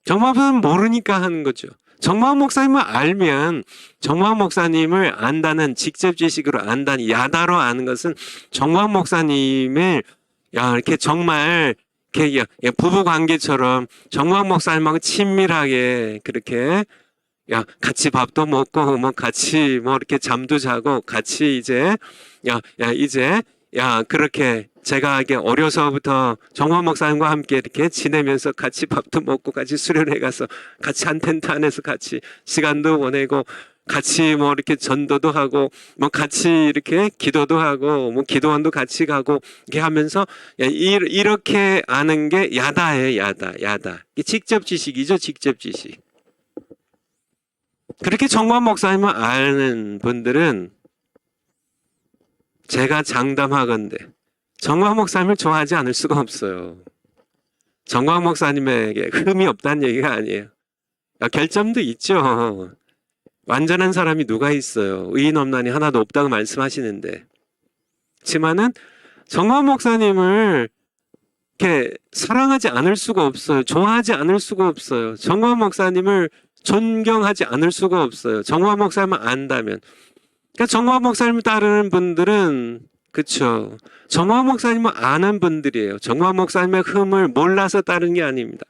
정광 목사님은 모르니까 하는 거죠. 정광 목사님을 알면, 정광 목사님을 안다는, 직접 지식으로 안다는, 야다로 아는 것은 정광 목사님을, 이렇게 정말, 부부 관계처럼 정광 목사님하고 친밀하게 그렇게 같이 밥도 먹고 같이 이렇게 잠도 자고 같이 이제 그렇게 제가 이게 어려서부터 정광 목사님과 함께 이렇게 지내면서 같이 밥도 먹고 같이 수련회 가서 같이 한 텐트 안에서 같이 시간도 보내고 같이 이렇게 전도도 하고 같이 이렇게 기도도 하고 기도원도 같이 가고 이렇게 하면서 이렇게 아는 게 야다예요. 야다. 직접 지식이죠. 직접 지식. 그렇게 정광 목사님을 아는 분들은 제가 장담하건대 정광 목사님을 좋아하지 않을 수가 없어요. 정광 목사님에게 흠이 없다는 얘기가 아니에요. 결점도 있죠. 완전한 사람이 누가 있어요. 의인 없나니 하나도 없다고 말씀하시는데. 그렇지만은 정광 목사님을 이렇게 사랑하지 않을 수가 없어요. 좋아하지 않을 수가 없어요. 정광 목사님을 존경하지 않을 수가 없어요. 정광 목사님을 안다면. 그러니까 정광 목사님을 따르는 분들은 그렇죠. 정광 목사님을 아는 분들이에요. 정광 목사님의 흠을 몰라서 따르는 게 아닙니다.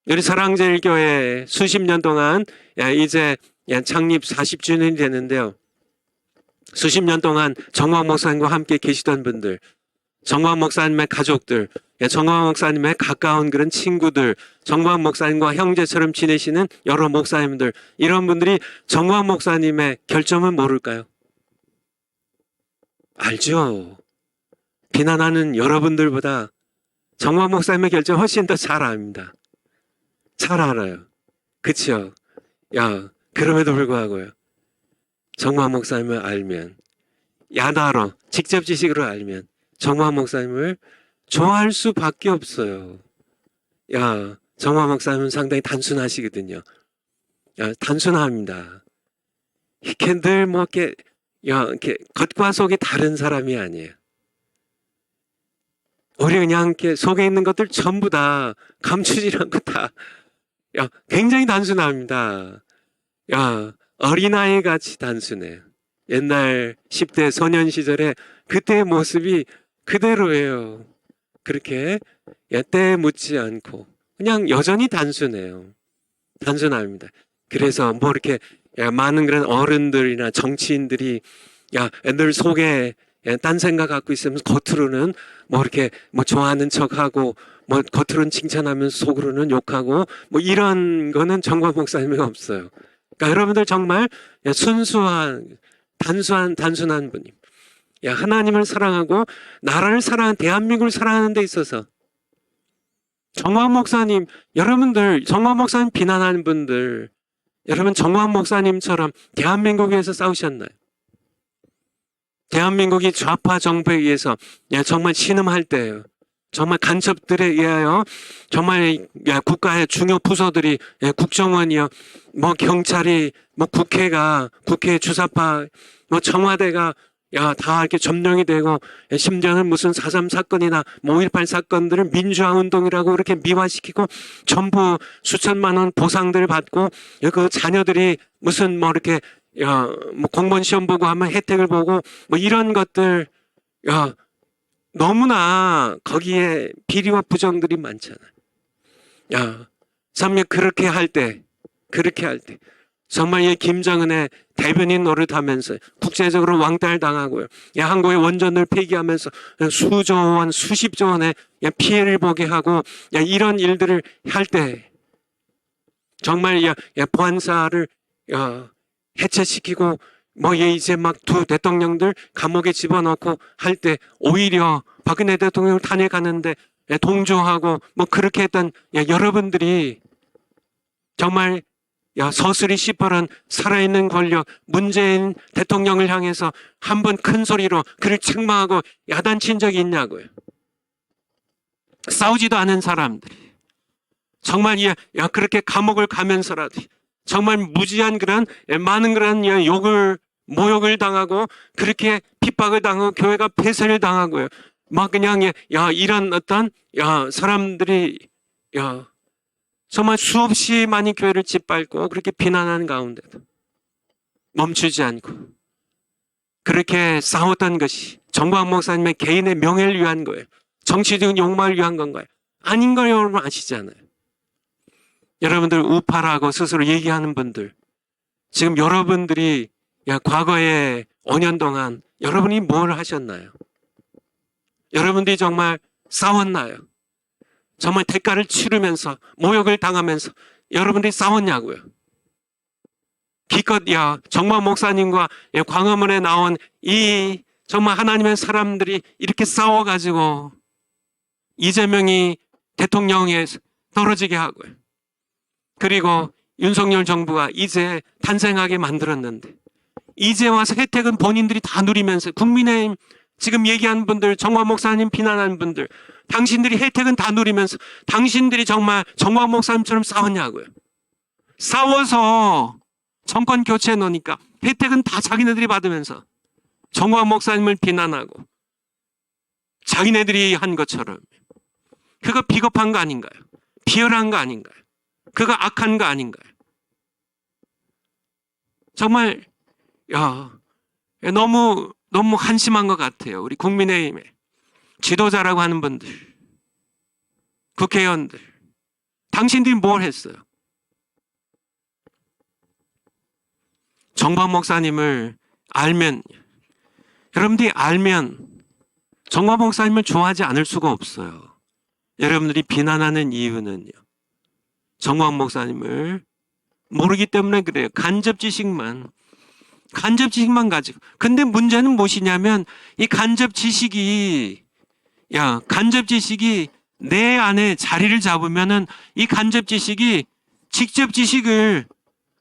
우리 사랑제일교회 수십 년 동안 이제 창립 40주년이 되는데요. 수십 년 동안 정광 목사님과 함께 계시던 분들, 정광 목사님의 가족들, 정광 목사님의 가까운 그런 친구들, 정광 목사님과 형제처럼 지내시는 여러 목사님들, 이런 분들이 정광 목사님의 결점을 모를까요? 알죠. 비난하는 여러분들보다 정광 목사님의 결점 훨씬 더 잘 압니다. 잘 알아요. 그쵸? 그럼에도 불구하고요. 정광 목사님을 알면, 야다로, 직접 지식으로 알면, 정광 목사님을 좋아할 수밖에 없어요. 정화 목사님은 상당히 단순하시거든요. 단순합니다. 이렇게 늘 뭐 이렇게 겉과 속이 다른 사람이 아니에요. 우리 그냥 이렇게 속에 있는 것들 전부 다 감추지 않고 다 굉장히 단순합니다. 어린아이 같이 단순해요. 옛날 10대 소년 시절에 그때의 모습이 그대로예요. 그렇게 때 묻지 않고 그냥 여전히 단순해요. 단순합니다. 그래서 뭐 이렇게 많은 그런 어른들이나 정치인들이 늘 속에 딴 생각 갖고 있으면 겉으로는 뭐 이렇게 뭐 좋아하는 척하고 뭐 겉으로는 칭찬하면서 속으로는 욕하고 뭐 이런 거는 정광 목사님이 없어요. 그러니까 여러분들 정말 순수한 단순한 분입니다. 하나님을 사랑하고 나라를 사랑하는 대한민국을 사랑하는 데 있어서 정광 목사님, 여러분들 정광 목사님 비난하는 분들, 여러분 정광 목사님처럼 대한민국에서 싸우셨나요? 대한민국이 좌파 정부에 의해서 정말 신음할 때예요. 정말 간첩들에 의하여 정말 국가의 중요 부서들이 국정원이요, 뭐 경찰이, 뭐 국회 주사파, 뭐 청와대가 다 이렇게 점령이 되고 심지어는 무슨 4.3 사건이나 5.18 사건들을 민주화 운동이라고 그렇게 미화시키고 전부 수천만 원 보상들을 받고 그 자녀들이 무슨 뭐 이렇게 뭐 공무원 시험 보고 하면 혜택을 보고 뭐 이런 것들 너무나 거기에 비리와 부정들이 많잖아요. 정말 그렇게 할 때 정말 이 김정은의 대변인 노릇하면서 국제적으로 왕따당하고요. 한국의 원전을 폐기하면서 수조 원, 수십조 원의 피해를 보게 하고 이런 일들을 할 때 정말 보안사를 해체시키고 뭐 이제 막 두 대통령들 감옥에 집어넣고 할 때 오히려 박근혜 대통령을 탄핵하는데 동조하고 뭐 그렇게 했던 여러분들이 정말 서슬이 시퍼런 살아있는 권력 문재인 대통령을 향해서 한 번 큰 소리로 그를 책망하고 야단친 적이 있냐고요. 싸우지도 않은 사람들이 정말 그렇게 감옥을 가면서라도 정말 무지한 그런 많은 그런 모욕을 당하고 그렇게 핍박을 당하고 교회가 폐쇄를 당하고요. 막 그냥 이런 어떤 사람들이 정말 수없이 많이 교회를 짓밟고 그렇게 비난하는 가운데도 멈추지 않고 그렇게 싸웠던 것이 정광 목사님의 개인의 명예를 위한 거예요. 정치적인 욕망을 위한 건가요? 아닌 걸 여러분 아시잖아요. 여러분들 우파라고 스스로 얘기하는 분들, 지금 여러분들이 과거에 5년 동안 여러분이 뭘 하셨나요? 여러분들이 정말 싸웠나요? 정말 대가를 치르면서 모욕을 당하면서 여러분들이 싸웠냐고요. 기껏 정광 목사님과 광화문에 나온 이 정말 하나님의 사람들이 이렇게 싸워가지고 이재명이 대통령에 떨어지게 하고요. 그리고 윤석열 정부가 이제 탄생하게 만들었는데 이제 와서 혜택은 본인들이 다 누리면서 국민의힘 지금 얘기하는 분들, 정광 목사님 비난하는 분들, 당신들이 혜택은 다 누리면서 당신들이 정말 정광 목사님처럼 싸웠냐고요. 싸워서 정권 교체해 놓으니까 혜택은 다 자기네들이 받으면서 정광 목사님을 비난하고 자기네들이 한 것처럼 그거 비겁한 거 아닌가요? 비열한 거 아닌가요? 그거 악한 거 아닌가요? 정말 너무 한심한 것 같아요. 우리 국민의힘의 지도자라고 하는 분들, 국회의원들, 당신들이 뭘 했어요? 정광 목사님을 알면, 여러분들이 알면 정광 목사님을 좋아하지 않을 수가 없어요. 여러분들이 비난하는 이유는요, 정광 목사님을 모르기 때문에 그래요. 간접 지식만 가지고. 근데 문제는 무엇이냐면 이 간접 지식이 내 안에 자리를 잡으면은 이 간접 지식이 직접 지식을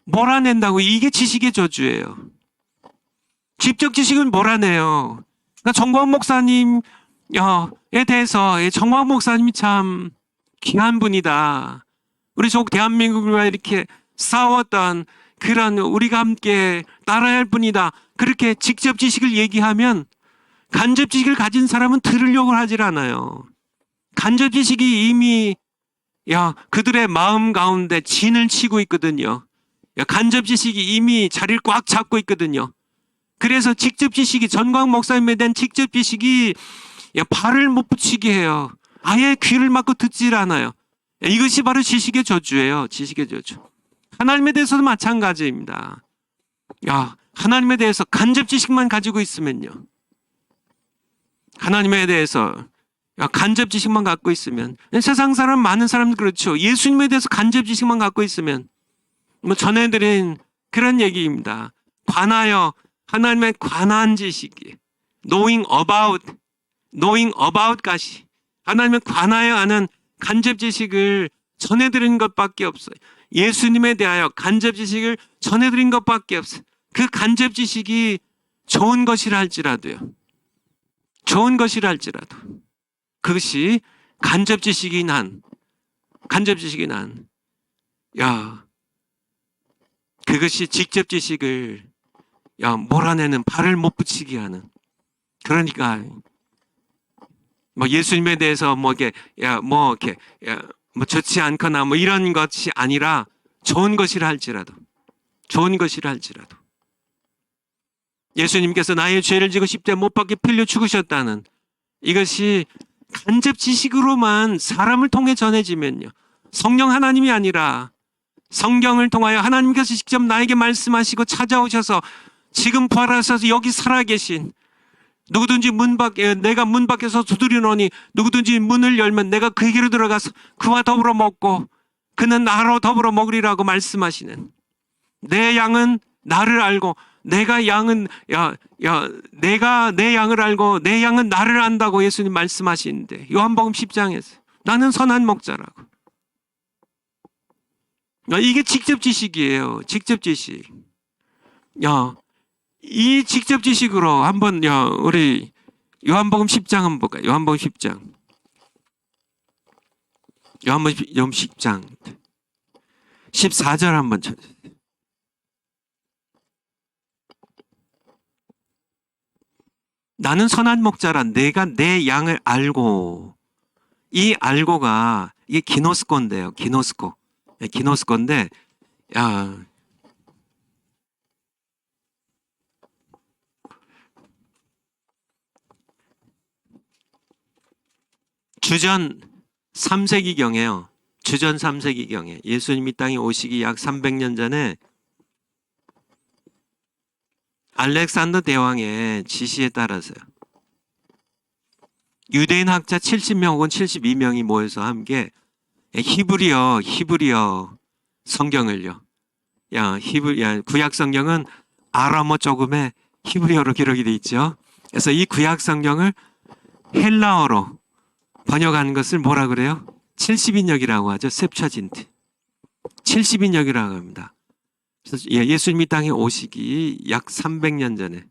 몰아낸다고. 이게 지식의 저주예요. 직접 지식을 몰아내요. 그러니까 정광 목사님에 대해서 정광 목사님이 참 귀한 분이다. 우리 족 대한민국과 이렇게 싸웠던 그런 우리가 함께 따라야 할 뿐이다. 그렇게 직접 지식을 얘기하면 간접 지식을 가진 사람은 들으려고 하질 않아요. 간접 지식이 이미 그들의 마음 가운데 진을 치고 있거든요. 간접 지식이 이미 자리를 꽉 잡고 있거든요. 그래서 직접 지식이 전광 목사님에 대한 직접 지식이 발을 못 붙이게 해요. 아예 귀를 막고 듣질 않아요. 이것이 바로 지식의 저주예요. 지식의 저주. 하나님에 대해서도 마찬가지입니다. 하나님에 대해서 간접 지식만 가지고 있으면요. 하나님에 대해서 간접 지식만 갖고 있으면, 세상 사람 많은 사람들 그렇죠. 예수님에 대해서 간접 지식만 갖고 있으면 전해드린 그런 얘기입니다. 관하여 하나님에 관한 지식이 knowing about 것이 하나님에 관하여 하는 간접 지식을 전해드린 것밖에 없어요. 예수님에 대하여 간접 지식을 전해드린 것밖에 없어요. 그 간접 지식이 좋은 것이라 할지라도요. 좋은 것이라 할지라도 그것이 간접 지식이 난 그것이 직접 지식을 몰아내는, 발을 못 붙이게 하는. 그러니까 예수님에 대해서 좋지 않거나 이런 것이 아니라 좋은 것이라 할지라도 예수님께서 나의 죄를 지고 십자가에 못 박혀 필려 죽으셨다는 이것이 간접 지식으로만 사람을 통해 전해지면요, 성령 하나님이 아니라 성경을 통하여 하나님께서 직접 나에게 말씀하시고 찾아오셔서 지금 부활하셔서 여기 살아계신 누구든지 내가 문 밖에서 두드리노니 누구든지 문을 열면 내가 그에게로 들어가서 그와 더불어 먹고 그는 나로 더불어 먹으리라고 말씀하시는, 내 양은 나를 알고 내가 내 양을 알고 내 양은 나를 안다고 예수님 말씀하시는데, 요한복음 10장에서 나는 선한 목자라고. 이게 직접 지식이에요. 직접 지식. 이 직접 지식으로 한번 우리 요한복음 10장 한번 볼까요? 요한복음 10장 14절 한번 쳐주세요. 나는 선한 목자라 내가 내 양을 알고, 이 알고가 이게 기노스코인데요. 기노스코인데 주전 3세기경에요. 주전 3세기경에 예수님이 땅에 오시기 약 300년 전에 알렉산더 대왕의 지시에 따라서요, 유대인 학자 70명 혹은 72명이 모여서 함께 히브리어 성경을요, 구약 성경은 아람어 조금의 히브리어로 기록이 돼 있죠. 그래서 이 구약 성경을 헬라어로 번역하는 것을 뭐라 그래요? 70인역이라고 하죠. 셉처진트. 70인역이라고 합니다. 그래서 예수님이 땅에 오시기 약 300년 전에,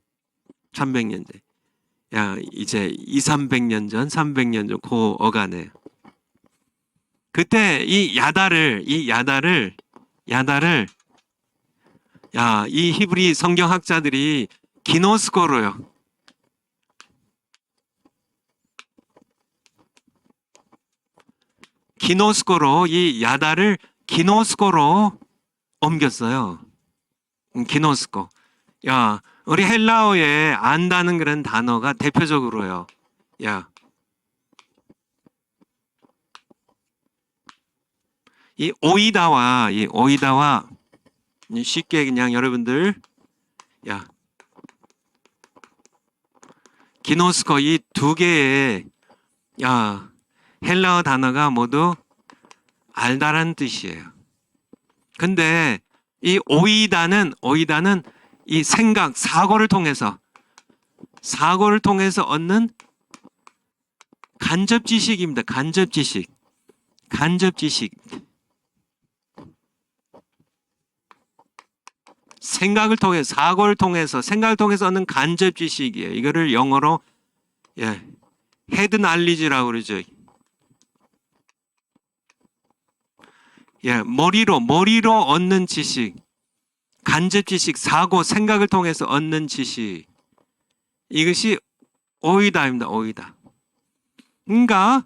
이제 200~300년 전, 300년 전 그 어간에, 그때 이 야다를 이 히브리 성경학자들이 기노스코로요. 이 야다를 기노스코로 옮겼어요. 기노스코. 우리 헬라어에 안다는 그런 단어가 대표적으로요. 이 오이다와 쉽게 그냥 여러분들 기노스코 이 두 개의 헬라어 단어가 모두 알다라는 뜻이에요. 근데 이 오이다는 이 생각, 사고를 통해서 얻는 간접 지식입니다. 간접 지식. 생각을 통해서, 사고를 통해서, 생각을 통해서 얻는 간접 지식이에요. 이거를 영어로 헤드 날리지라고 그러죠. 머리로 얻는 지식, 간접 지식, 사고, 생각을 통해서 얻는 지식, 이것이 오이다입니다. 오이다. 그러니까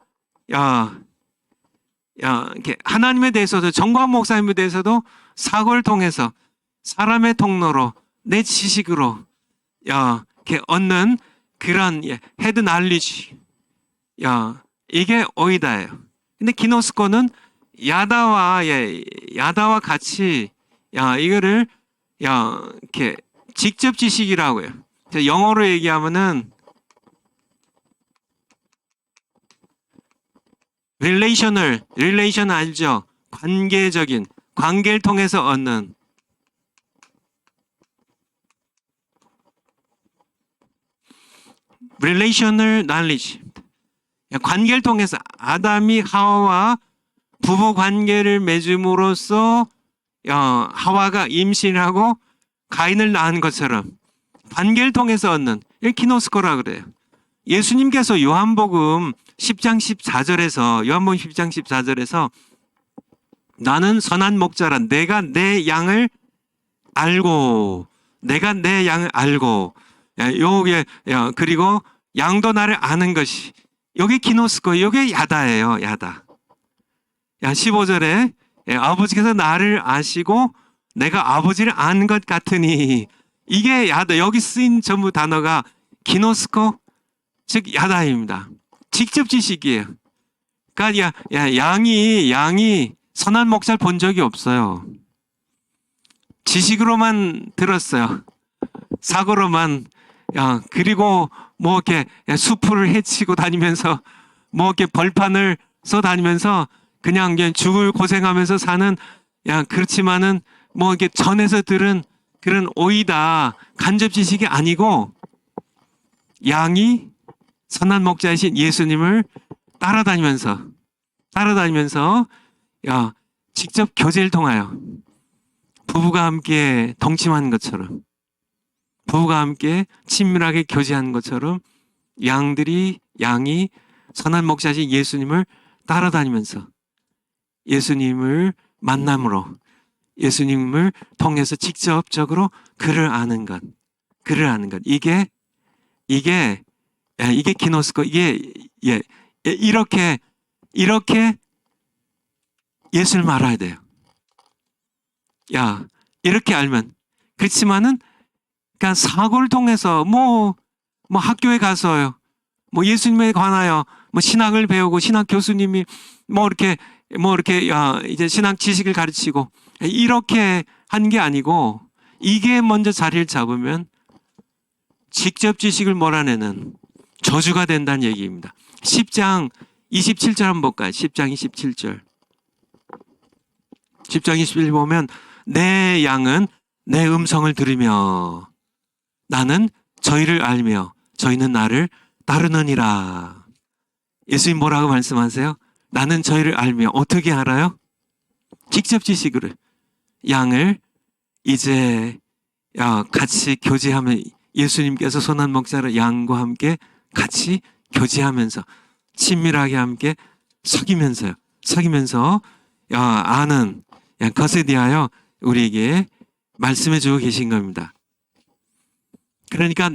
이렇게 하나님에 대해서도, 정광 목사님에 대해서도 사고를 통해서 사람의 통로로 내 지식으로 이렇게 얻는 그런 헤드 날리지, 이게 오이다예요. 근데 기노스코는 야다와 같이 이거를 이렇게 직접 지식이라고 해요. 영어로 얘기하면은 릴레이션 알죠? 관계적인, 관계를 통해서 얻는, relational knowledge, 관계를 통해서 아담이 하와와 부부 관계를 맺음으로써 하와가 임신하고 가인을 낳은 것처럼 관계를 통해서 얻는, 이걸 키노스코라 그래요. 예수님께서 요한복음 10장 14절에서 나는 선한 목자라, 내가 내 양을 알고 그리고 양도 나를 아는 것이, 여기 키노스코, 여기 야다예요. 야다. 15절에 아버지께서 나를 아시고 내가 아버지를 아는 것 같으니, 이게 야다. 여기 쓰인 전부 단어가 키노스코, 즉 야다입니다. 직접 지식이에요. 그러니까 양이 선한 목자를 본 적이 없어요. 지식으로만 들었어요. 사고로만. 그리고 뭐 이렇게 수풀을 헤치고 다니면서, 뭐 이렇게 벌판을 써 다니면서 그냥 죽을 고생하면서 사는, 그렇지만은 뭐 이렇게 전에서 들은 그런 오이다, 간접 지식이 아니고, 양이 선한 목자이신 예수님을 따라다니면서 직접 교제를 통하여 부부가 함께 동침하는 것처럼, 부부가 함께 친밀하게 교제하는 것처럼 양이 선한 목자이신 예수님을 따라다니면서 예수님을 만남으로, 예수님을 통해서 직접적으로 그를 아는 것. 이게 기노스코, 이렇게 예수를 알아야 돼요. 이렇게 알면. 그렇지만은 그냥 사고를 통해서 뭐 학교에 가서요, 뭐 예수님에 관하여 뭐 신학을 배우고, 신학 교수님이 뭐 이렇게 이제 신학 지식을 가르치고, 이렇게 한 게 아니고, 이게 먼저 자리를 잡으면 직접 지식을 몰아내는 저주가 된다는 얘기입니다. 10장 27절 한번 볼까요? 10장 27절. 10장 27절 보면, 내 양은 내 음성을 들으며 나는 저희를 알며 저희는 나를 따르느니라. 예수님 뭐라고 말씀하세요? 나는 저희를 알며. 어떻게 알아요? 직접 지식으로. 양을 이제 같이 교제하면, 예수님께서 선한 목자로 양과 함께 같이 교제하면서 친밀하게 함께 사귀면서 아는 것에 대하여 우리에게 말씀해 주고 계신 겁니다. 그러니까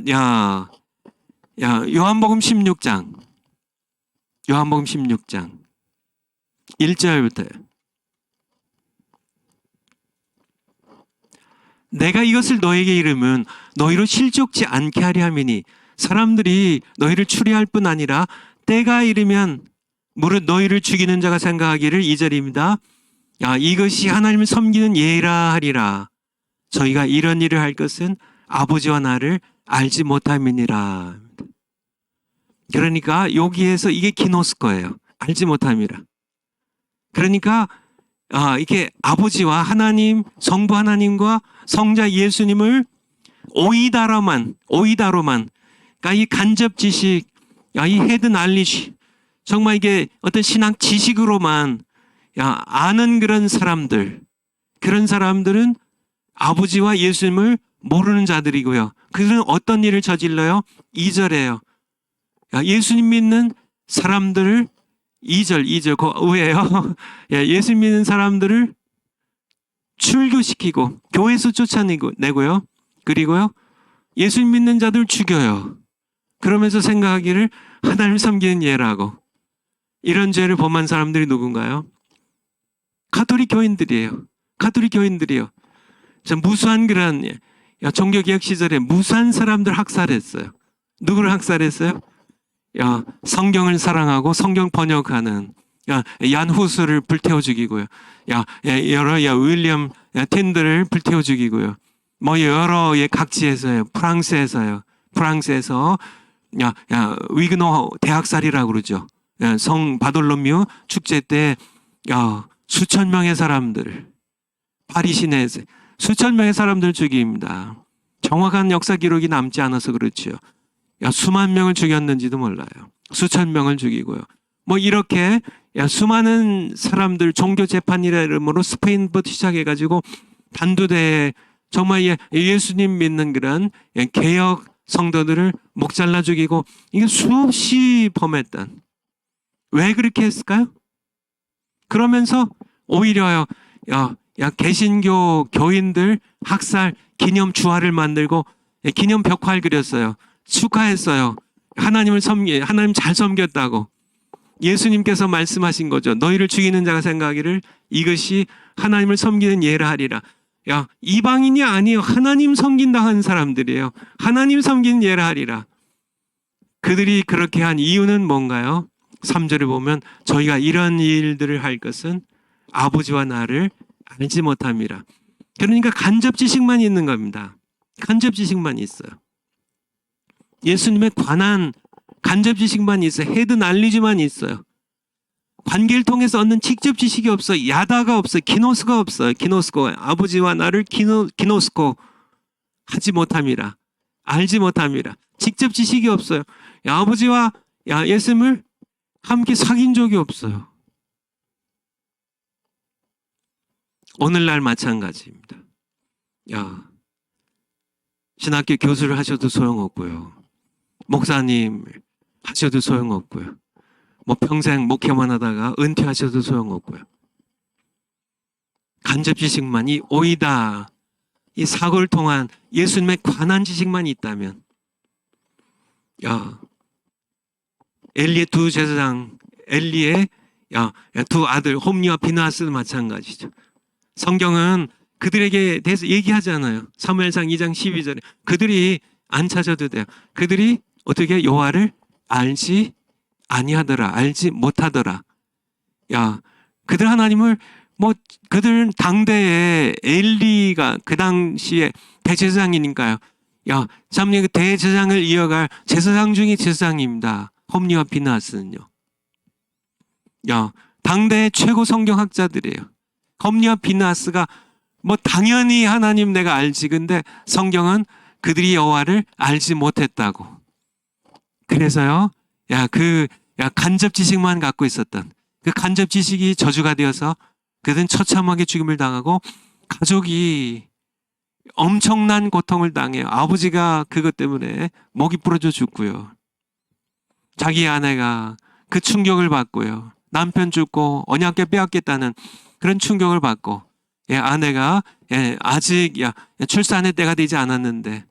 요한복음 16장 1절부터요. 내가 이것을 너에게 이르면 너희로 실족지 않게 하려 함이니, 사람들이 너희를 추리할 뿐 아니라 때가 이르면 무릇 너희를 죽이는 자가 생각하기를, 2절입니다. 이것이 하나님을 섬기는 예라 하리라. 저희가 이런 일을 할 것은 아버지와 나를 알지 못함이니라. 그러니까 여기에서 이게 기노스코예요. 알지 못함이라. 그러니까 이게 아버지와 하나님, 성부 하나님과 성자 예수님을 오이다로만, 그러니까 이 간접 지식, 이 헤드 날리지, 정말 이게 어떤 신학 지식으로만 아는 그런 사람들은 아버지와 예수님을 모르는 자들이고요. 그들은 어떤 일을 저질러요? 2절에요. 예수님 믿는 사람들을 2절 그 후에요. 예수 믿는 사람들을 출교시키고 교회에서 쫓아내고요. 그리고요. 예수 믿는 자들 죽여요. 그러면서 생각하기를 하나님 섬기는 예라고. 이런 죄를 범한 사람들이 누군가요? 가톨릭 교인들이에요. 가톨릭 교인들이요. 무수한 그런 종교개혁 시절에 무수한 사람들 학살했어요. 누구를 학살했어요? 성경을 사랑하고 성경 번역하는 얀 후스를 불태워 죽이고요. 여러 윌리엄 틴들을 불태워 죽이고요. 뭐 여러 각지에서요. 프랑스에서 위그노 대학살이라고 그러죠. 성 바돌로뮤 축제 때 수천 명의 사람들, 파리 시내에서 수천 명의 사람들 죽입니다. 정확한 역사 기록이 남지 않아서 그렇죠. 수만 명을 죽였는지도 몰라요. 수천 명을 죽이고요. 뭐 이렇게 수많은 사람들 종교 재판이라 이름으로 스페인부터 시작해가지고 반도대에 정말 예수님 믿는 그런 개혁 성도들을 목 잘라 죽이고 이게 수없이 범했던. 왜 그렇게 했을까요? 그러면서 오히려요. 개신교 교인들 학살 기념 주화를 만들고 기념 벽화를 그렸어요. 축하했어요. 하나님 잘 섬겼다고. 예수님께서 말씀하신 거죠. 너희를 죽이는 자가 생각하기를 이것이 하나님을 섬기는 예라 하리라. 이방인이 아니에요. 하나님 섬긴다 하는 사람들이에요. 하나님 섬기는 예라 하리라. 그들이 그렇게 한 이유는 뭔가요? 3절을 보면 저희가 이런 일들을 할 것은 아버지와 나를 알지 못함이라. 그러니까 간접 지식만 있는 겁니다. 간접 지식만 있어요. 예수님에 관한 간접 지식만 있어요. 헤드 날리지만 있어요. 관계를 통해서 얻는 직접 지식이 없어요. 야다가 없어요. 기노스가 없어요. 기노스코. 아버지와 나를 기노스코 하지 못함이라. 알지 못함이라. 직접 지식이 없어요. 아버지와 예수님을 함께 사귄 적이 없어요. 오늘날 마찬가지입니다. 신학교 교수를 하셔도 소용없고요. 목사님 하셔도 소용없고요. 뭐 평생 목회만 하다가 은퇴하셔도 소용없고요. 간접 지식만 이 오이다 이 사고를 통한 예수님에 관한 지식만 있다면 엘리의 두 제사장 엘리의 두 아들 홈리와 비나하스도 마찬가지죠. 성경은 그들에게 대해서 얘기하잖아요. 사무엘상 2장 12절에 그들이 안 찾아도 돼요. 그들이 어떻게 여호와를 알지 아니하더라. 알지 못하더라. 그들 하나님을 그들 당대에 엘리가 그 당시에 대제사장이니까요. 그 대제사장을 이어갈 제사장 중에 제사장입니다. 홈리와 비나하스는요. 당대의 최고 성경학자들이에요. 홈리와 비나하스가 당연히 하나님 내가 알지. 근데 성경은 그들이 여호와를 알지 못했다고. 그래서요. 간접 지식만 갖고 있었던 그 간접 지식이 저주가 되어서 그들은 처참하게 죽임을 당하고 가족이 엄청난 고통을 당해요. 아버지가 그것 때문에 목이 부러져 죽고요. 자기 아내가 그 충격을 받고요. 남편 죽고 언약궤 빼앗겠다는 그런 충격을 받고 아내가 아직 출산의 때가 되지 않았는데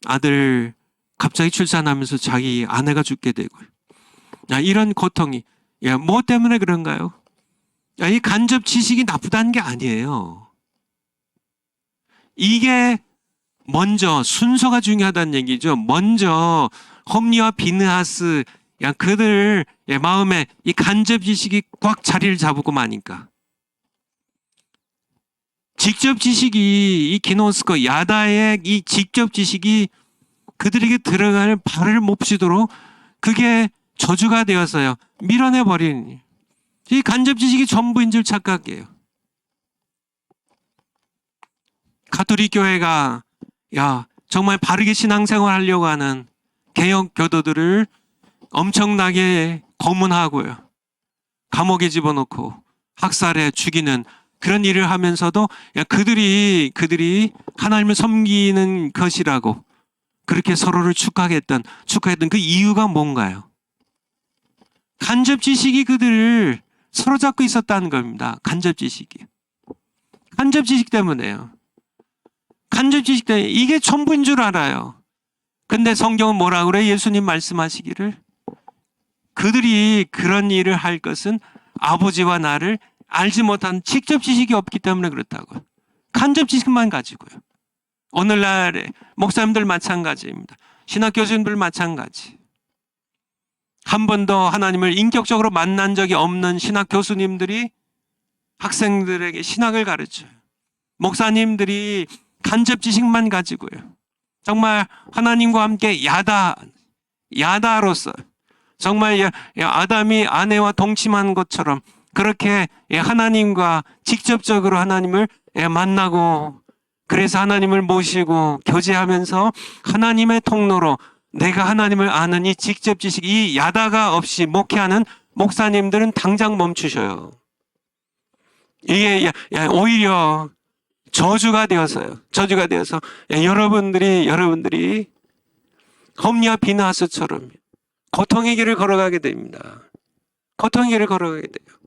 아들 갑자기 출산하면서 자기 아내가 죽게 되고요. 이런 고통이 뭐 때문에 그런가요? 이 간접 지식이 나쁘다는 게 아니에요. 이게 먼저 순서가 중요하다는 얘기죠. 먼저 홈리와 비느하스 그들 마음에 이 간접 지식이 꽉 자리를 잡고 마니까 직접 지식이 이 기노스코 야다의 이 직접 지식이 그들에게 들어갈 발을 몹시도록 그게 저주가 되어서요. 밀어내버린 이 간접 지식이 전부인 줄 착각해요. 가톨릭 교회가 정말 바르게 신앙생활 하려고 하는 개혁 교도들을 엄청나게 고문하고요. 감옥에 집어넣고 학살해 죽이는 그런 일을 하면서도 그들이 하나님을 섬기는 것이라고 그렇게 서로를 축하했던 그 이유가 뭔가요? 간접 지식이 그들을 사로잡고 있었다는 겁니다. 간접 지식이. 간접 지식 때문에요. 간접 지식 때문에 이게 전부인 줄 알아요. 근데 성경은 뭐라 그래? 예수님 말씀하시기를 그들이 그런 일을 할 것은 아버지와 나를 알지 못한 직접 지식이 없기 때문에 그렇다고요. 간접 지식만 가지고요. 오늘날의 목사님들 마찬가지입니다. 신학 교수님들 마찬가지. 한 번도 하나님을 인격적으로 만난 적이 없는 신학 교수님들이 학생들에게 신학을 가르쳐요. 목사님들이 간접 지식만 가지고요. 정말 하나님과 함께 야다로서 정말 아담이 아내와 동침한 것처럼 그렇게 하나님과 직접적으로 하나님을 만나고 그래서 하나님을 모시고 교제하면서 하나님의 통로로 내가 하나님을 아는 이 직접 지식, 이 야다가 없이 목회하는 목사님들은 당장 멈추셔요. 이게 오히려 저주가 되어서요. 저주가 되어서 여러분들이 험리와 비나하스처럼 고통의 길을 걸어가게 됩니다. 고통의 길을 걸어가게 돼요.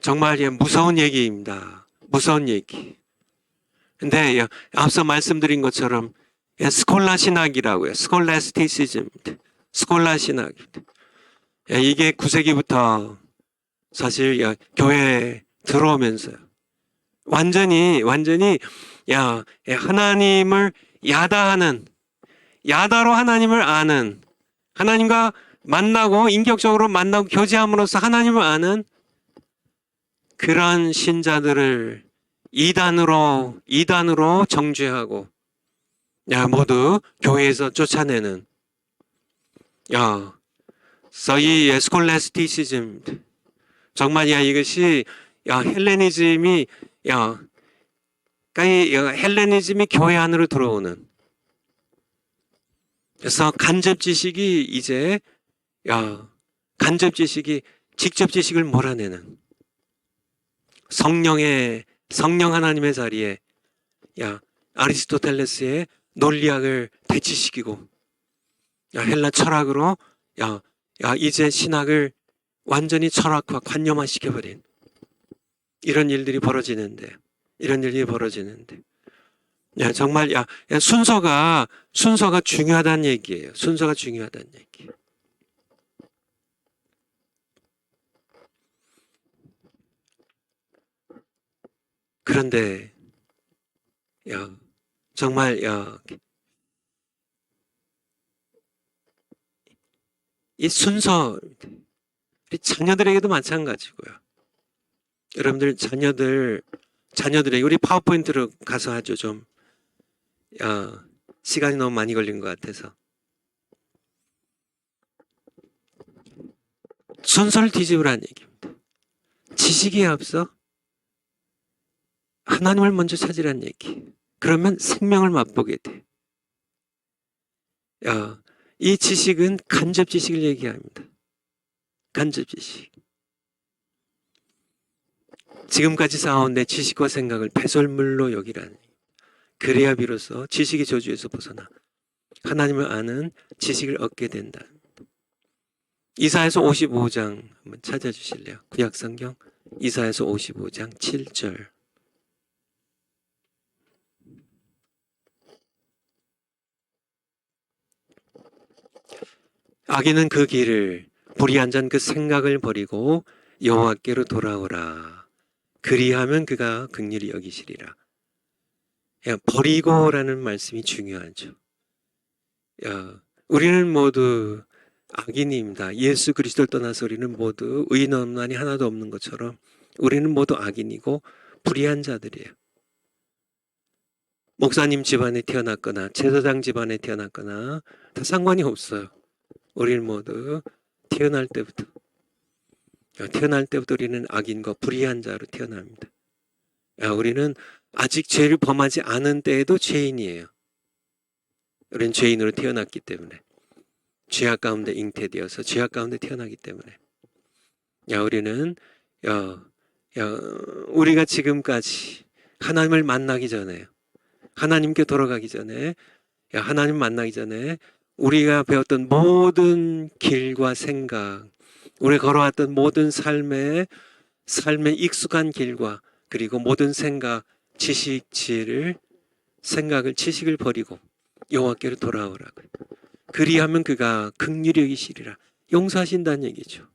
정말 무서운 얘기입니다. 무서운 얘기. 근데 앞서 말씀드린 것처럼 스콜라 신학이라고요. 스콜라스티시즘. 스콜라 신학. 이게 9세기부터 사실 교회에 들어오면서요. 완전히 하나님을 야다로 하나님을 아는, 하나님과 만나고 인격적으로 만나고 교제함으로써 하나님을 아는 그런 신자들을 이단으로 정죄하고 모두 교회에서 쫓아내는 소위 스콜라스티시즘. 정말 이것이 헬레니즘이 헬레니즘이 교회 안으로 들어오는. 그래서 간접 지식이 직접 지식을 몰아내는 성령 하나님의 자리에 아리스토텔레스의 논리학을 대치시키고 헬라 철학으로 이제 신학을 완전히 철학화 관념화 시켜버린 이런 일들이 벌어지는데 정말 순서가 중요하다는 얘기예요. 순서가 중요하다는 얘기. 그런데 정말 이 순서 우리 자녀들에게도 마찬가지고요. 여러분들 자녀들에게 우리 파워포인트로 가서 하죠. 좀 시간이 너무 많이 걸린 것 같아서 순서를 뒤집으라는 얘기입니다. 지식에 앞서 하나님을 먼저 찾으라는 얘기. 그러면 생명을 맛보게 돼. 이 지식은 간접 지식을 얘기합니다. 간접 지식. 지금까지 쌓아온 내 지식과 생각을 배설물로 여기라니. 그래야 비로소 지식의 저주에서 벗어나 하나님을 아는 지식을 얻게 된다. 이사야서 55장 한번 찾아주실래요? 구약성경 이사야서 55장 7절. 악인은 그 길을 불의한 잔 그 생각을 버리고 여호와께로 돌아오라. 그리하면 그가 긍휼히 여기시리라. 버리고라는 말씀이 중요하죠. 우리는 모두 악인입니다. 예수 그리스도를 떠나서 우리는 모두 의인없나니 하나도 없는 것처럼 우리는 모두 악인이고 불의한 자들이에요. 목사님 집안에 태어났거나 제사장 집안에 태어났거나 다 상관이 없어요. 우리는 모두 태어날 때부터 우리는 악인과 불의한 자로 태어납니다. 우리는 아직 죄를 범하지 않은 때에도 죄인이에요. 우리는 죄인으로 태어났기 때문에 죄악 가운데 잉태되어서 죄악 가운데 태어나기 때문에 우리는 우리가 지금까지 하나님을 만나기 전에 하나님께 돌아가기 전에 하나님 만나기 전에 우리가 배웠던 모든 길과 생각, 우리가 걸어왔던 모든 삶의 익숙한 길과 그리고 모든 생각, 지식을 버리고 여호와께로 돌아오라고요. 그리하면 그가 긍휼히 여기시리라. 용서하신다는 얘기죠.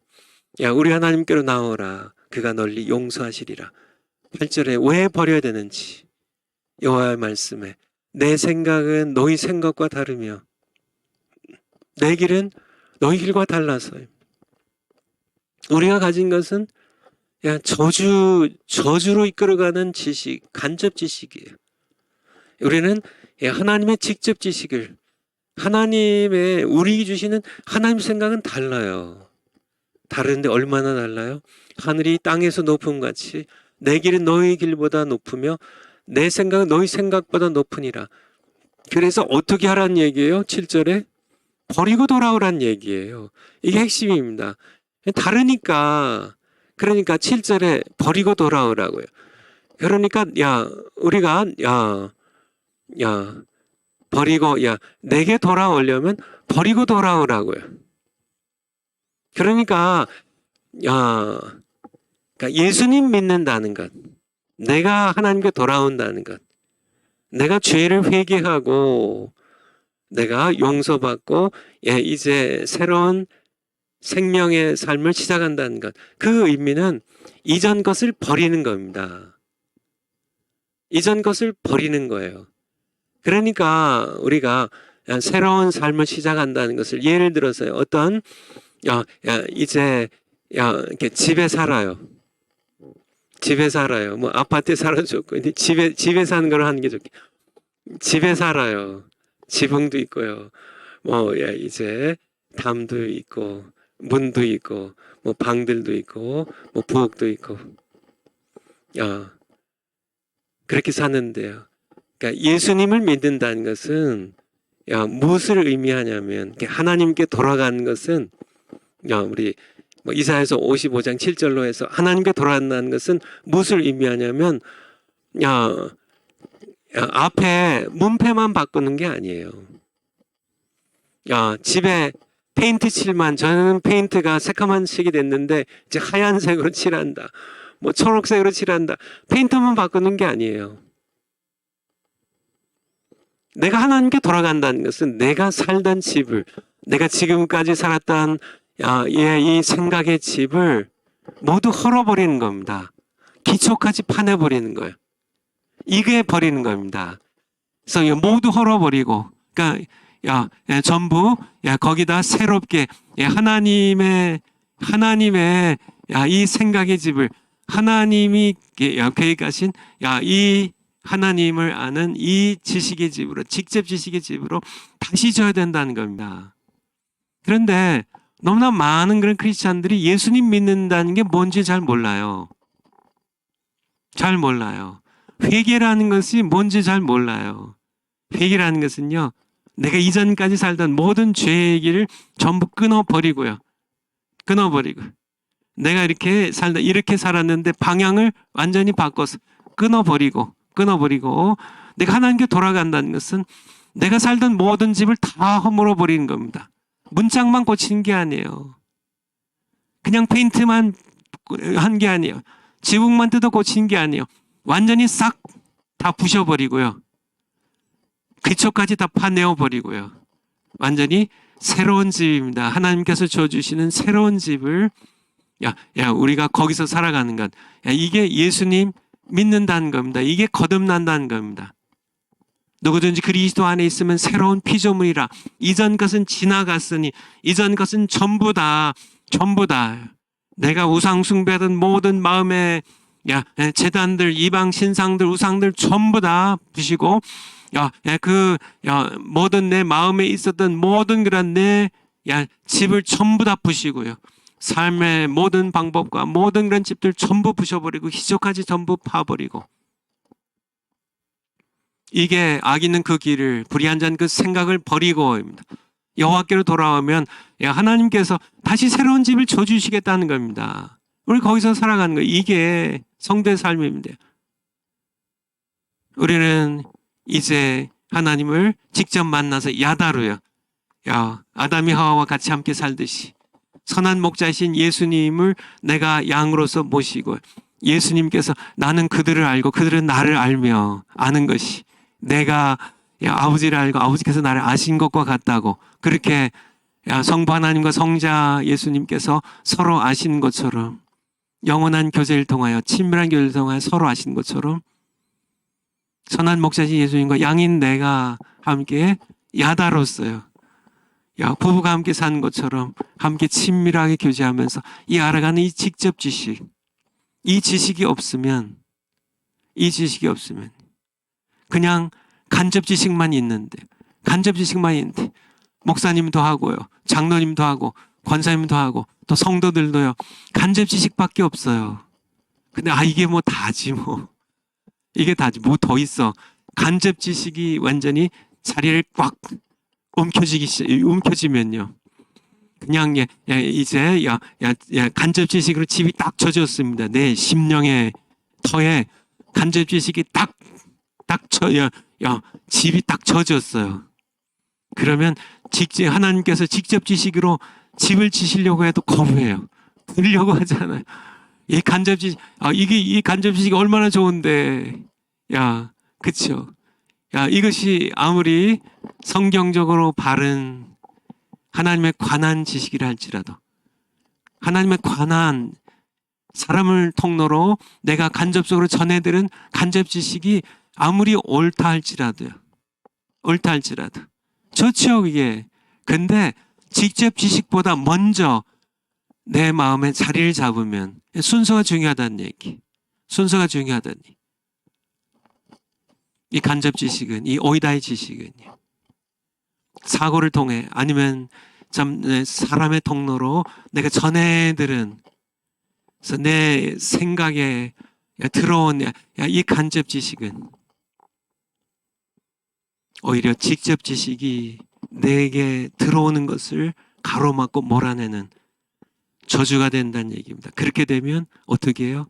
우리 하나님께로 나오라. 그가 널리 용서하시리라. 8절에 왜 버려야 되는지 여호와의 말씀에 내 생각은 너희 생각과 다르며 내 길은 너희 길과 달라서요. 우리가 가진 것은 저주로 이끌어가는 지식, 간접 지식이에요. 우리는 하나님의 직접 지식을, 하나님의 우리 주시는 하나님 생각은 달라요. 다른데 얼마나 달라요? 하늘이 땅에서 높음 같이 내 길은 너희 길보다 높으며 내 생각은 너희 생각보다 높으니라. 그래서 어떻게 하라는 얘기예요? 7절에 버리고 돌아오란 얘기예요. 이게 핵심입니다. 다르니까, 그러니까 7절에 버리고 돌아오라고요. 그러니까 우리가 버리고 내게 돌아오려면 버리고 돌아오라고요. 그러니까 예수님 믿는다는 것, 내가 하나님께 돌아온다는 것, 내가 죄를 회개하고 내가 용서받고 이제 새로운 생명의 삶을 시작한다는 것, 그 의미는 이전 것을 버리는 겁니다. 이전 것을 버리는 거예요. 그러니까 우리가 새로운 삶을 시작한다는 것을 예를 들어서요. 어떤 이제 이렇게 집에 살아요. 뭐 아파트에 살아도 좋고, 근데 집에 사는 걸 하는 게 좋게. 집에 살아요. 지붕도 있고요. 뭐 이제 담도 있고 문도 있고 뭐 방들도 있고 뭐 부엌도 있고 그렇게 사는데요. 그러니까 예수님을 믿는다는 것은 무엇을 의미하냐면 하나님께 돌아가는 것은 우리 이사야서 55장 7절로 해서 하나님께 돌아간다는 것은 무엇을 의미하냐면 앞에 문패만 바꾸는 게 아니에요. 집에 페인트 칠만, 저는 페인트가 새까만 색이 됐는데 이제 하얀색으로 칠한다. 뭐 초록색으로 칠한다. 페인트만 바꾸는 게 아니에요. 내가 하나님께 돌아간다는 것은 내가 살던 집을, 내가 지금까지 살았던 이 생각의 집을 모두 헐어버리는 겁니다. 기초까지 파내버리는 거예요. 이게 버리는 겁니다. 그래서 모두 헐어버리고, 그러니까 전부 거기다 새롭게 하나님의 이 생각의 집을, 하나님이 계획하신 이 하나님을 아는 이 지식의 집으로, 직접 지식의 집으로 다시 져야 된다는 겁니다. 그런데 너무나 많은 그런 크리스찬들이 예수님 믿는다는 게 뭔지 잘 몰라요. 잘 몰라요. 회개라는 것이 뭔지 잘 몰라요. 회개라는 것은요, 내가 이전까지 살던 모든 죄의 길을 전부 끊어버리고요. 내가 이렇게 살았는데 방향을 완전히 바꿔서 끊어버리고 내가 하나님께 돌아간다는 것은 내가 살던 모든 집을 다 허물어 버리는 겁니다. 문짝만 고치는 게 아니에요. 그냥 페인트만 한 게 아니에요. 지붕만 뜯어 고치는 게 아니에요. 완전히 싹 다 부셔버리고요. 기초까지 다 파내어버리고요. 완전히 새로운 집입니다. 하나님께서 줘주시는 새로운 집을 우리가 거기서 살아가는 것. 이게 예수님 믿는다는 겁니다. 이게 거듭난다는 겁니다. 누구든지 그리스도 안에 있으면 새로운 피조물이라. 이전 것은 지나갔으니 이전 것은 전부 다 내가 우상 숭배하던 모든 마음의 제단들, 이방 신상들, 우상들 전부 다 부시고 모든 내 마음에 있었던 모든 그런 내 집을 전부 다 부시고요. 삶의 모든 방법과 모든 그런 집들 전부 부셔버리고 기초까지 전부 파버리고, 이게 악인은 그 길을, 불의한 자는 그 생각을 버리고입니다. 여호와께로 돌아오면 하나님께서 다시 새로운 집을 줘주시겠다는 겁니다. 우리 거기서 살아가는 거예요. 이게 성도의 삶입니다. 우리는 이제 하나님을 직접 만나서 야다로요. 야, 아담이 하와와 같이 함께 살듯이 선한 목자이신 예수님을 내가 양으로서 모시고 예수님께서 나는 그들을 알고 그들은 나를 알며 아는 것이 내가 아버지를 알고 아버지께서 나를 아신 것과 같다고 그렇게 성부 하나님과 성자 예수님께서 서로 아시는 것처럼 영원한 교제를 통하여 친밀한 교제를 통하여 서로 아시는 것처럼 선한 목자신 예수님과 양인 내가 함께 야다로서요. 부부가 함께 사는 것처럼 함께 친밀하게 교제하면서 이 알아가는 이 직접 지식, 이 지식이 없으면 그냥 간접 지식만 있는데 목사님도 하고요, 장로님도 하고 권사님도 하고 또 성도들도요 간접 지식밖에 없어요. 근데 이게 뭐 다지 뭐 이게 다지 뭐 더 있어. 간접 지식이 완전히 자리를 꽉 움켜쥐면요 그냥 이제 간접 지식으로 집이 딱 젖었습니다. 내 심령의 터에 간접 지식이 딱 집이 딱 젖었어요. 그러면 하나님께서 직접 지식으로 집을 지시려고 해도 거부해요. 들으려고 하잖아요. 이 간접 지식, 이 간접 지식이 얼마나 좋은데, 그쵸? 이것이 아무리 성경적으로 바른 하나님에 관한 지식이라 할지라도, 하나님에 관한 사람을 통로로 내가 간접적으로 전해들은 간접 지식이 아무리 옳다 할지라도 좋죠, 이게. 근데 직접 지식보다 먼저 내 마음에 자리를 잡으면 순서가 중요하다는 얘기. 이 간접 지식은, 이 오이다의 지식은요. 사고를 통해 아니면 사람의 통로로 내가 전해들은 내 생각에 들어온 이 간접 지식은 오히려 직접 지식이 내게 들어오는 것을 가로막고 몰아내는 저주가 된다는 얘기입니다. 그렇게 되면 어떻게 해요?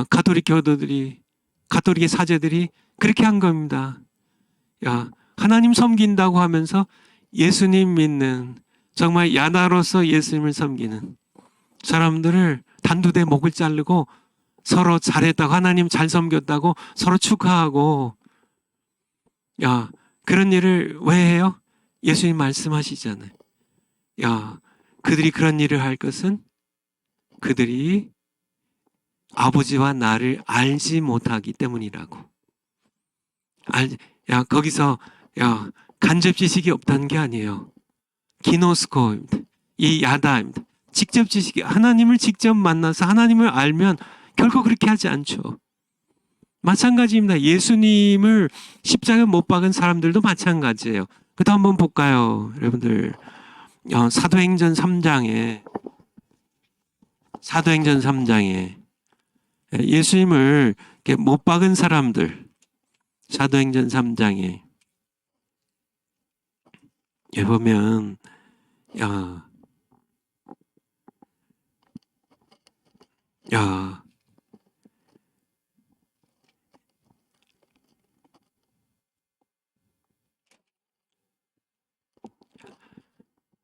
가톨릭 교도들이, 가톨릭의 사제들이 그렇게 한 겁니다. 하나님 섬긴다고 하면서 예수님 믿는, 정말 야나로서 예수님을 섬기는 사람들을 단두대 목을 자르고 서로 잘했다고, 하나님 잘 섬겼다고 서로 축하하고, 그런 일을 왜 해요? 예수님 말씀하시잖아요. 그들이 그런 일을 할 것은 그들이 아버지와 나를 알지 못하기 때문이라고. 거기서 간접 지식이 없다는 게 아니에요. 기노스코입니다. 이 야다입니다. 직접 지식이, 하나님을 직접 만나서 하나님을 알면 결코 그렇게 하지 않죠. 마찬가지입니다. 예수님을 십자가에 못 박은 사람들도 마찬가지예요. 그도 한번 볼까요, 여러분들? 사도행전 3장에 예수님을 못 박은 사람들, 사도행전 3장에 보면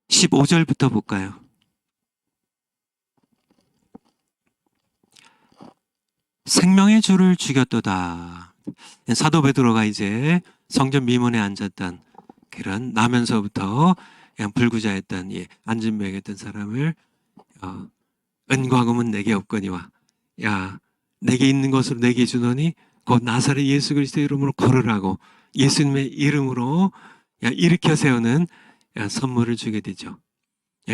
15절부터 볼까요? 생명의 주를 죽였도다. 사도 베드로가 이제 성전 미문에 앉았던 그런 나면서부터 불구자였던 앉은 맥였던 사람을 은과 금은 내게 없거니와 내게 있는 것으로 내게 주노니 곧 나사렛 예수 그리스도의 이름으로 걸으라고 예수님의 이름으로 일으켜 세우는 선물을 주게 되죠.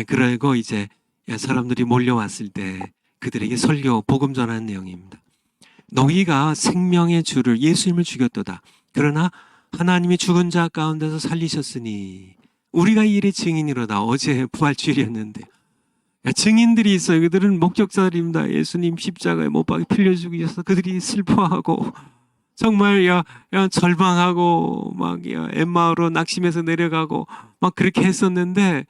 그리고 이제 사람들이 몰려왔을 때 그들에게 설교, 복음 전하는 내용입니다. 너희가 생명의 주를, 예수님을 죽였도다. 그러나 하나님이 죽은 자 가운데서 살리셨으니 우리가 이 일의 증인이로다. 어제 부활주일이었는데 증인들이 있어요. 그들은 목격자들입니다. 예수님 십자가에 못 박혀 필려 죽으셔서 그들이 슬퍼하고 정말 절망하고 막 엠마오로 낙심해서 내려가고 막 그렇게 했었는데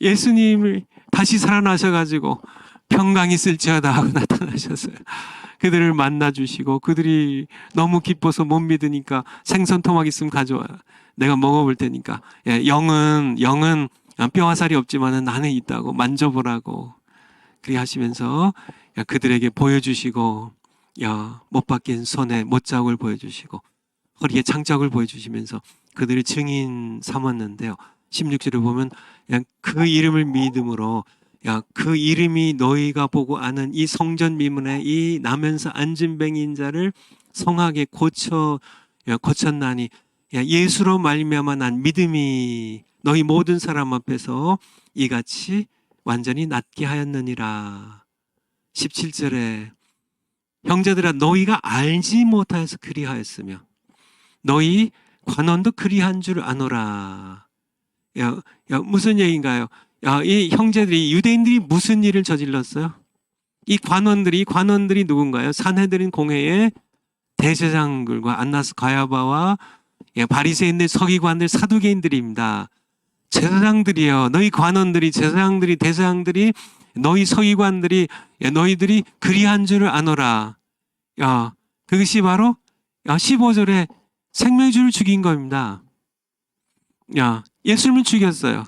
예수님을 다시 살아나셔가지고 평강이 있을지어다 하고 나타나셨어요. 그들을 만나 주시고 그들이 너무 기뻐서 못 믿으니까 생선 토막 있으면 가져와. 내가 먹어볼 테니까. 예, 영은 뼈와 살이 없지만은 나는 있다고 만져보라고. 그리 하시면서 그들에게 보여주시고 못 박힌 손에 못자국을 보여주시고 허리에 장자국을 보여주시면서 그들을 증인 삼았는데요. 16절을 보면 그 이름을 믿음으로 그 이름이 너희가 보고 아는 이 성전 미문에 이 나면서 앉은 뱅인 자를 성하게 고쳤나니 예수로 말미암아 난 믿음이 너희 모든 사람 앞에서 이같이 완전히 낫게 하였느니라. 17절에 형제들아 너희가 알지 못하여서 그리하였으며 너희 관원도 그리한 줄 아노라. 무슨 얘기인가요? 이 형제들이 유대인들이 무슨 일을 저질렀어요? 이 관원들이 누군가요? 산헤드린 공회의 대제사장들과 안나스 가야바와 바리새인들 서기관들 사두개인들입니다. 제사장들이요. 너희 관원들이 제사장들이 대제사장들이 너희 서기관들이 너희들이 그리한 줄을 아노라. 그것이 바로 15절에 생명주를 죽인 겁니다. 예수님을 죽였어요.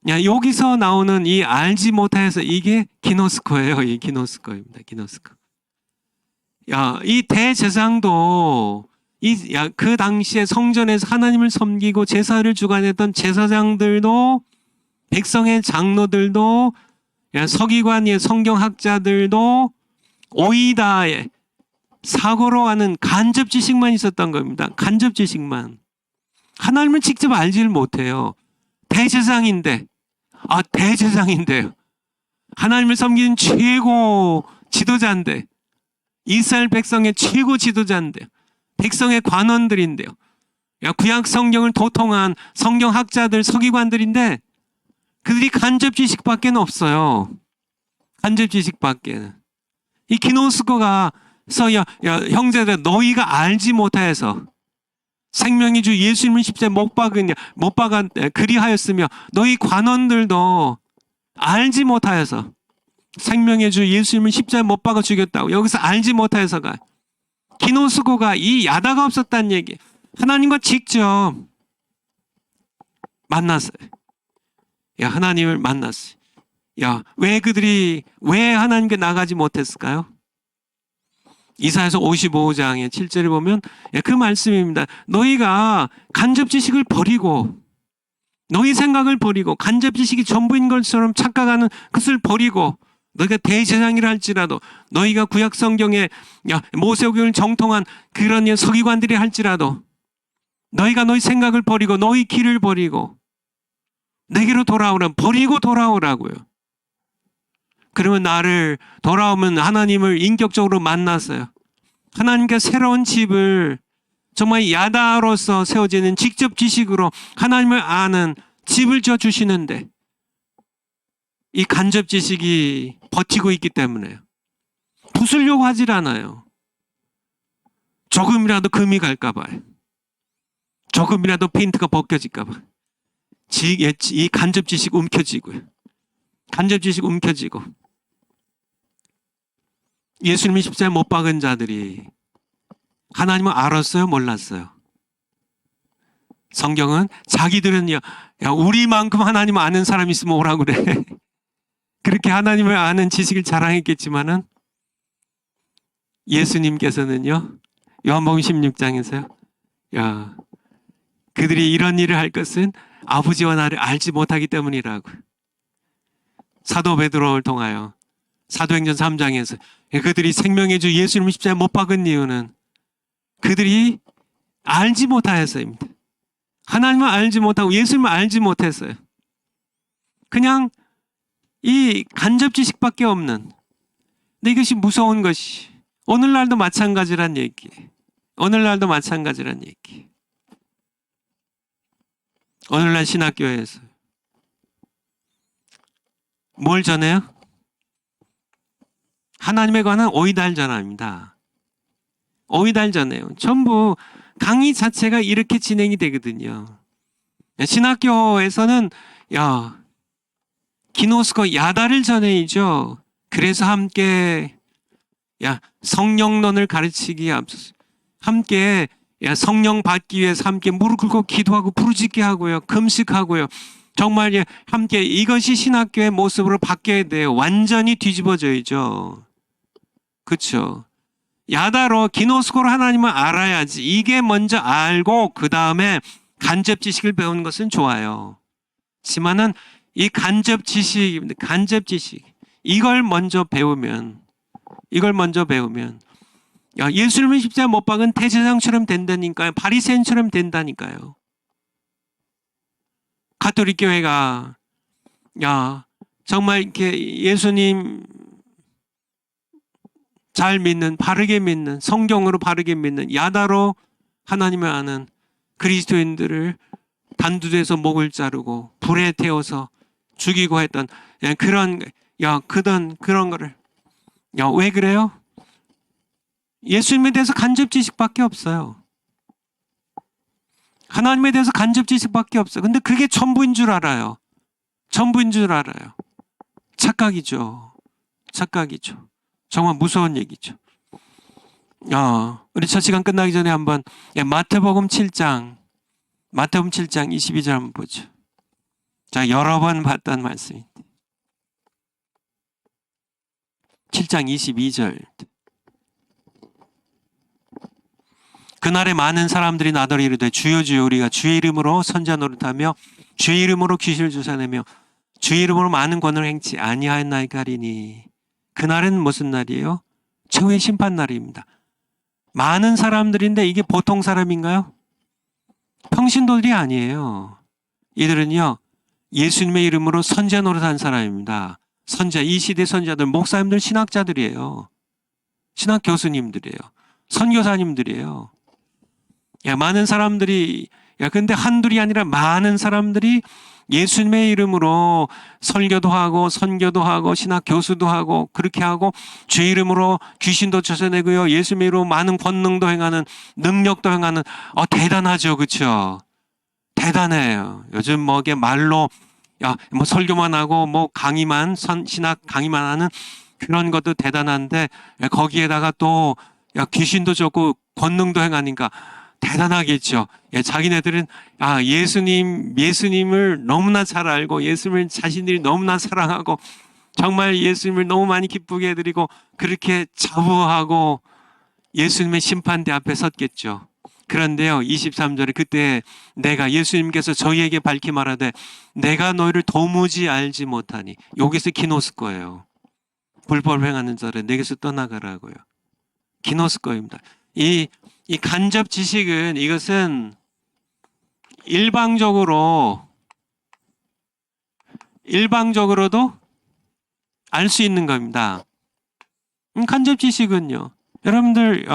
여기서 나오는 이 알지 못하여서 이게 기노스코예요. 이 기노스코입니다. 기노스코. 이 대제사장도 그 당시에 성전에서 하나님을 섬기고 제사를 주관했던 제사장들도 백성의 장로들도 서기관의 성경학자들도 오이다의 사고로 하는 간접 지식만 있었던 겁니다. 간접 지식만. 하나님을 직접 알지를 못해요. 대제사장인데요. 하나님을 섬기는 최고 지도자인데, 이스라엘 백성의 최고 지도자인데요. 백성의 관원들인데요. 구약 성경을 도통한 성경학자들, 서기관들인데 그들이 간접 지식밖에 없어요. 간접 지식밖에. 이 기노스코가 형제들 너희가 알지 못하여서 생명의 주 예수님을 십자가에 못 박아 그리하였으며 너희 관원들도 알지 못하여서 생명의 주 예수님을 십자가에 못 박아 죽였다고. 여기서 알지 못하여서가 기노스코가 이 야다가 없었다는 얘기. 하나님과 직접 만났어요. 하나님을 만났어요. 왜 하나님께 나가지 못했을까요? 이사야서 55장의 7절을 보면 그 말씀입니다. 너희가 간접 지식을 버리고 너희 생각을 버리고 간접 지식이 전부인 것처럼 착각하는 것을 버리고 너희가 대제사장이라 할지라도 너희가 구약 성경에 모세오경을 정통한 그런 서기관들이 할지라도 너희가 너희 생각을 버리고 너희 길을 버리고 내게로 돌아오라. 버리고 돌아오라고요. 그러면 돌아오면 하나님을 인격적으로 만났어요. 하나님께 새로운 집을 정말 야다로서 세워지는 직접 지식으로 하나님을 아는 집을 지어주시는데 이 간접 지식이 버티고 있기 때문에요. 부수려고 하질 않아요. 조금이라도 금이 갈까봐요. 조금이라도 페인트가 벗겨질까봐. 이 간접 지식 움켜쥐고요. 간접 지식 움켜쥐고 예수님이 십자가에 못 박은 자들이 하나님을 알았어요? 몰랐어요? 성경은 자기들은요, 우리만큼 하나님을 아는 사람이 있으면 오라고 그래. 그렇게 하나님을 아는 지식을 자랑했겠지만은 예수님께서는요, 요한복음 16장에서요, 그들이 이런 일을 할 것은 아버지와 나를 알지 못하기 때문이라고. 사도 베드로를 통하여 사도행전 3장에서 그들이 생명의 주 예수님을 십자가에 못 박은 이유는 그들이 알지 못하여서입니다. 하나님을 알지 못하고 예수님을 알지 못했어요. 그냥 이 간접 지식밖에 없는. 근데 이것이 무서운 것이 오늘날도 마찬가지란 얘기. 오늘날도 마찬가지란 얘기. 오늘날 신학교에서 뭘 전해요? 하나님에 관한 오이달 전합니다. 오이달 전해요. 전부 강의 자체가 이렇게 진행이 되거든요. 신학교에서는 기노스코 야다를 전해이죠. 그래서 함께 야, 성령론을 가르치기에 앞서서 함께 성령 받기 위해서 함께 무릎 꿇고 기도하고 부르짖게 하고요. 금식하고요. 정말 함께 이것이 신학교의 모습으로 바뀌어야 돼요. 완전히 뒤집어져야죠. 그렇죠. 야다로 기노스코로 하나님을 알아야지. 이게 먼저 알고 그 다음에 간접 지식을 배우는 것은 좋아요. 하지만은 이 간접 지식 이걸 먼저 배우면 예수님은 십자가 못 박은 대제사장처럼 된다니까요. 바리새인처럼 된다니까요. 가톨릭 교회가 정말 이렇게 예수님 잘 믿는, 바르게 믿는, 성경으로 바르게 믿는, 야다로 하나님을 아는 그리스도인들을 단두대에서 목을 자르고 불에 태워서 죽이고 했던 그런 거를 왜 그래요? 예수님에 대해서 간접 지식밖에 없어요. 하나님에 대해서 간접 지식밖에 없어요. 근데 그게 전부인 줄 알아요. 착각이죠. 정말 무서운 얘기죠. 우리 첫 시간 끝나기 전에 한번 마태복음 7장 22절 한번 보죠. 자, 여러 번 봤던 말씀인데 7장 22절. 그날에 많은 사람들이 나더러 이르되 주여 주여 우리가 주의 이름으로 선지자 노릇하며 주의 이름으로 귀신을 쫓아내며 주의 이름으로 많은 권능을 행치 아니하였나이까 하리니. 그날은 무슨 날이에요? 최후의 심판 날입니다. 많은 사람들인데 이게 보통 사람인가요? 평신도들이 아니에요. 이들은요 예수님의 이름으로 선지자 노릇한 사람입니다. 선지자, 이 시대 선지자들, 목사님들, 신학자들이에요. 신학 교수님들이에요. 선교사님들이에요. 많은 사람들이, 근데 한둘이 아니라 많은 사람들이 예수님의 이름으로 설교도 하고 선교도 하고 신학 교수도 하고 그렇게 하고 주의 이름으로 귀신도 쫓아내고요. 예수님의 이름으로 많은 권능도 행하는, 능력도 행하는, 대단하죠. 그렇죠? 대단해요. 요즘 이게 말로 설교만 하고 강의만, 신학 강의만 하는 그런 것도 대단한데 거기에다가 또 귀신도 쫓고 권능도 행하니까 대단하겠죠. 자기네들은 예수님을 너무나 잘 알고 예수님을 자신들이 너무나 사랑하고 정말 예수님을 너무 많이 기쁘게 해드리고 그렇게 자부하고 예수님의 심판대 앞에 섰겠죠. 그런데요 23절에 그때 내가 예수님께서 저희에게 밝히 말하되 내가 너희를 도무지 알지 못하니, 여기서 기노스코예요. 불법 행하는 자를 내게서 떠나가라고요. 기노스코입니다. 이 간접 지식은 이것은 일방적으로도 알 수 있는 겁니다. 간접 지식은요. 여러분들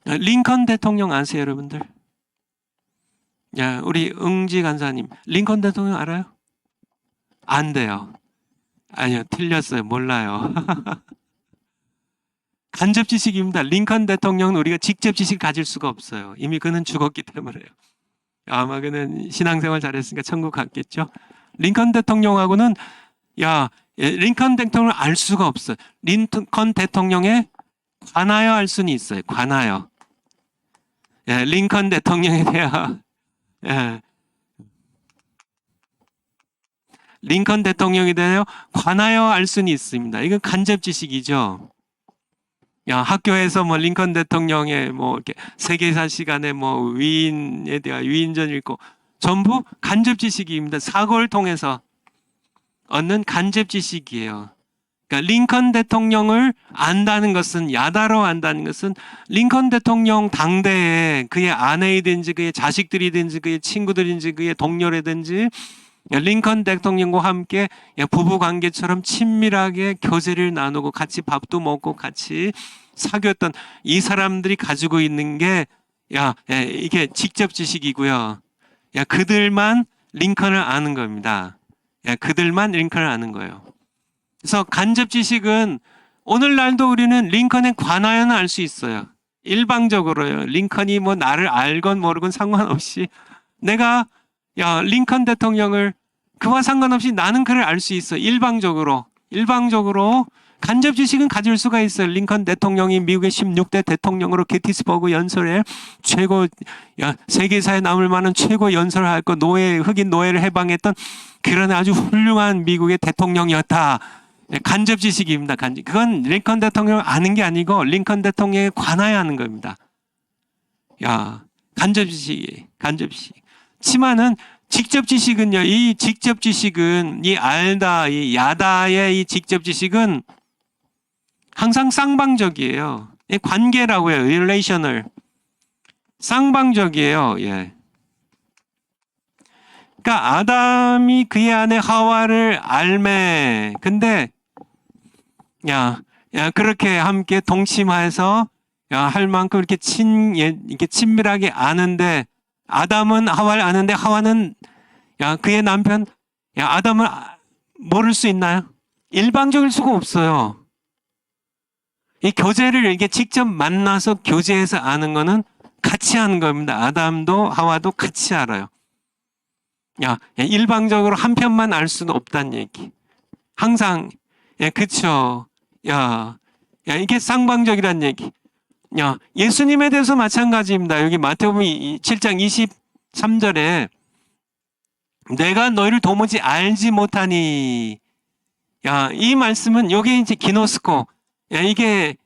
링컨 대통령 아세요, 여러분들? 우리 응지 간사님, 링컨 대통령 알아요? 안 돼요. 아니요, 틀렸어요. 몰라요. 간접 지식입니다. 링컨 대통령은 우리가 직접 지식을 가질 수가 없어요. 이미 그는 죽었기 때문에요. 아마 그는 신앙생활 잘했으니까 천국 갔겠죠. 링컨 대통령하고는 링컨 대통령을 알 수가 없어요. 링컨 대통령에 관하여 알 수는 있어요. 관하여. 링컨 대통령에 대한 링컨 대통령에 대하여 관하여 알 수는 있습니다. 이건 간접 지식이죠. 학교에서 링컨 대통령의 이렇게 세계사 시간에 위인에 대한 위인전 읽고 전부 간접 지식입니다. 사고를 통해서 얻는 간접 지식이에요. 그러니까 링컨 대통령을 안다는 것은, 야다로 안다는 것은 링컨 대통령 당대에 그의 아내이든지 그의 자식들이든지 그의 친구들이든지 그의 동료라든지 링컨 대통령과 함께 부부 관계처럼 친밀하게 교제를 나누고 같이 밥도 먹고 같이 사귀었던 이 사람들이 가지고 있는 게 이게 직접 지식이고요. 그들만 링컨을 아는 겁니다. 그들만 링컨을 아는 거예요. 그래서 간접 지식은 오늘날도 우리는 링컨에 관하여는 알 수 있어요. 일방적으로요. 링컨이 나를 알건 모르건 상관없이 내가 링컨 대통령을 그와 상관없이 나는 그를 알 수 있어. 일방적으로 간접 지식은 가질 수가 있어요. 링컨 대통령이 미국의 16대 대통령으로 게티스버그 연설에 최고, 세계사에 남을 만한 최고 연설을 할 거, 흑인 노예를 해방했던 그런 아주 훌륭한 미국의 대통령이었다. 간접 지식입니다. 그건 링컨 대통령을 아는 게 아니고 링컨 대통령에 관하여 하는 겁니다. 간접 지식이, 간접 지식. 치마는 직접 지식은요, 이 직접 지식은, 이 야다의 이 직접 지식은 항상 쌍방적이에요. 관계라고 해요. relational. 쌍방적이에요. 예. 그러니까 아담이 그의 아내 하와를 알매. 근데 그렇게 함께 동침해서 할 만큼 이렇게 친밀하게 아는데, 아담은 하와를 아는데 하와는 그의 남편 아담을 모를 수 있나요? 일방적일 수가 없어요. 이 교제를 이렇게 직접 만나서 교제해서 아는 거는 같이 하는 겁니다. 아담도 하와도 같이 알아요. 일방적으로 한 편만 알 수는 없다는 얘기. 항상 그쵸. 이게 쌍방적이란 얘기. 예수님에 대해서 마찬가지입니다. 여기 마태복음 7장 23절에 내가 너희를 도무지 알지 못하니. 이 말씀은 요게 이제 기노스코. 이게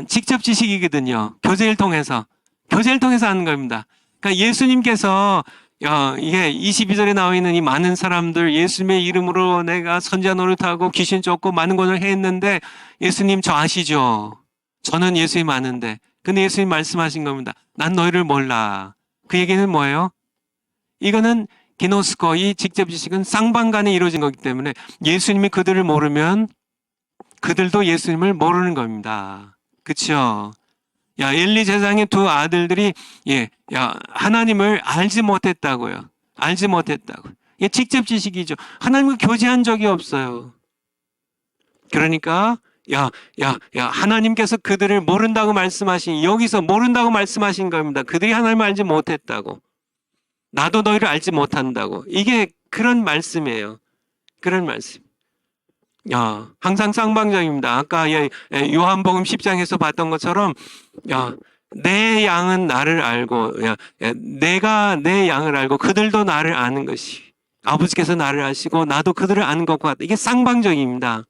직접 지식이거든요. 교제를 통해서 하는 겁니다. 그러니까 예수님께서 이게 22절에 나와 있는 이 많은 사람들 예수님의 이름으로 내가 선지자 노릇하고 귀신 쫓고 많은 것을 했는데 예수님 저 아시죠? 저는 예수님 아는데. 근데 예수님 말씀하신 겁니다. 난 너희를 몰라. 그 얘기는 뭐예요? 이거는 기노스코, 이 직접 지식은 쌍방간에 이루어진 거기 때문에 예수님이 그들을 모르면 그들도 예수님을 모르는 겁니다. 그쵸? 엘리 제사장의 두 아들들이 하나님을 알지 못했다고요. 알지 못했다고. 이게 직접 지식이죠. 하나님과 교제한 적이 없어요. 그러니까 하나님께서 그들을 모른다고 말씀하신, 여기서 모른다고 말씀하신 겁니다. 그들이 하나님을 알지 못했다고. 나도 너희를 알지 못한다고. 이게 그런 말씀이에요. 그런 말씀. 항상 쌍방적입니다. 아까 요한복음 10장에서 봤던 것처럼 내 양은 나를 알고 내가 내 양을 알고 그들도 나를 아는 것이, 아버지께서 나를 아시고 나도 그들을 아는 것과 같다. 이게 쌍방적입니다.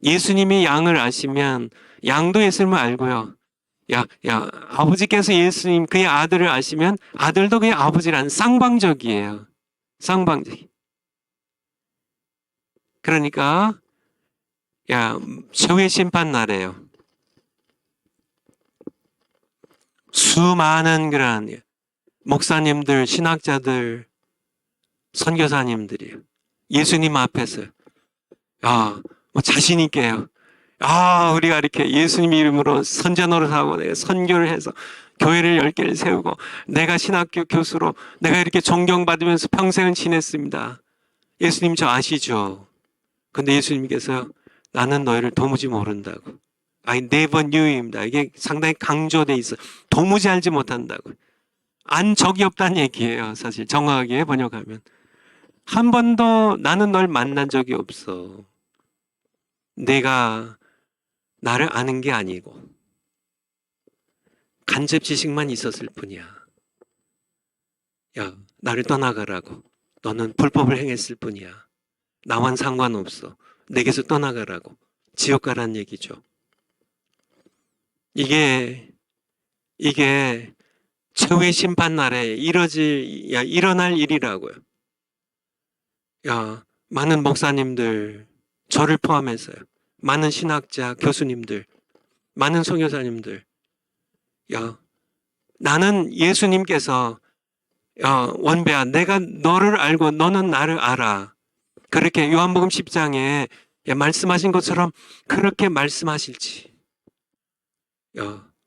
예수님이 양을 아시면 양도 예수님을 알고요. 아버지께서 예수님 그의 아들을 아시면 아들도 그의 아버지를 아는, 쌍방적이에요. 쌍방적. 그러니까 최후의 심판 날에요. 수많은 그런 목사님들, 신학자들, 선교사님들이요. 예수님 앞에서 자신 있게요. 우리가 이렇게 예수님 이름으로 선자 노릇하고 내가 선교를 해서 교회를 10개를 세우고 내가 신학교 교수로 내가 이렇게 존경받으면서 평생을 지냈습니다. 예수님 저 아시죠? 근데 예수님께서 나는 너희를 도무지 모른다고. I never knew you입니다. 이게 상당히 강조돼 있어. 도무지 알지 못한다고. 안 적이 없다는 얘기예요. 사실 정확하게 번역하면. 한 번도 나는 널 만난 적이 없어. 내가 나를 아는 게 아니고 간접 지식만 있었을 뿐이야. 나를 떠나가라고. 너는 불법을 행했을 뿐이야. 나와는 상관없어. 내게서 떠나가라고. 지옥 가라는 얘기죠. 이게 최후의 심판 날에 일어날 일이라고요. 많은 목사님들, 저를 포함해서요. 많은 신학자, 교수님들, 많은 선교사님들. 나는 예수님께서 원배야, 내가 너를 알고 너는 나를 알아. 그렇게 요한복음 10장에 말씀하신 것처럼 그렇게 말씀하실지.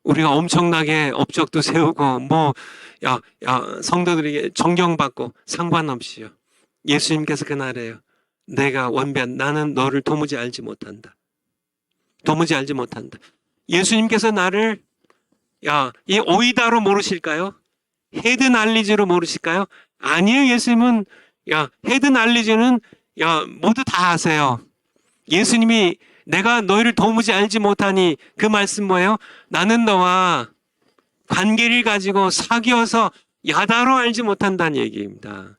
우리가 엄청나게 업적도 세우고 성도들에게 존경받고 상관없이요. 예수님께서 그날에요. 내가 원배한, 나는 너를 도무지 알지 못한다. 도무지 알지 못한다. 예수님께서 나를 이 오이다로 모르실까요? 헤드 날리지로 모르실까요? 아니에요. 예수님은 헤드 날리지는 모두 다 아세요. 예수님이 내가 너희를 도무지 알지 못하니 그 말씀 뭐예요? 나는 너와 관계를 가지고 사귀어서 야다로 알지 못한다는 얘기입니다.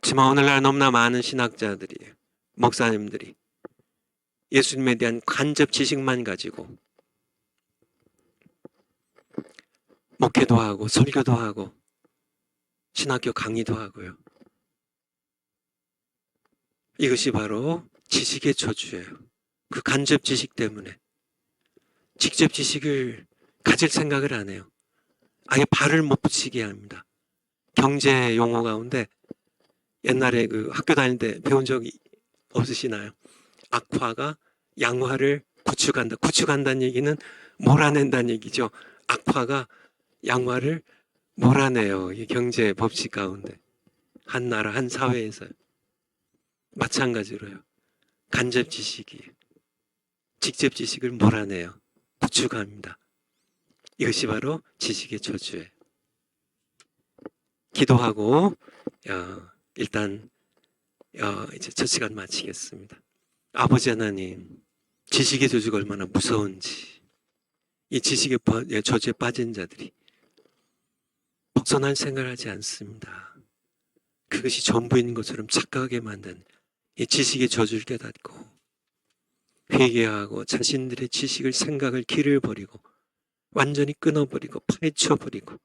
하지만 오늘날 너무나 많은 신학자들이, 목사님들이 예수님에 대한 간접 지식만 가지고 목회도 하고 설교도 하고 신학교 강의도 하고요. 이것이 바로 지식의 저주예요. 그 간접 지식 때문에 직접 지식을 가질 생각을 안 해요. 아예 발을 못 붙이게 합니다. 경제 용어 가운데 옛날에 그 학교 다닐 때 배운 적이 없으시나요? 악화가 양화를 구축한다. 구축한다는 얘기는 몰아낸다는 얘기죠. 악화가 양화를 몰아내요. 이 경제 법칙 가운데. 한 나라, 한 사회에서요. 마찬가지로요. 간접 지식이 직접 지식을 몰아내요. 구축합니다. 이것이 바로 지식의 저주예요. 기도하고 일단 이제 첫 시간 마치겠습니다. 아버지 하나님, 지식의 저주가 얼마나 무서운지, 이 지식의 저주에 빠진 자들이 벗어날 생각을 하지 않습니다. 그것이 전부인 것처럼 착각하게 만든 이 지식의 저주를 깨닫고 회개하고 자신들의 지식을, 생각을, 길을 버리고 완전히 끊어버리고 파헤쳐버리고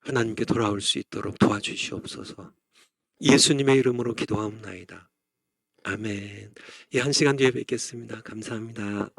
하나님께 돌아올 수 있도록 도와주시옵소서. 예수님의 이름으로 기도하옵나이다. 아멘. 이 한 시간 뒤에 뵙겠습니다. 감사합니다.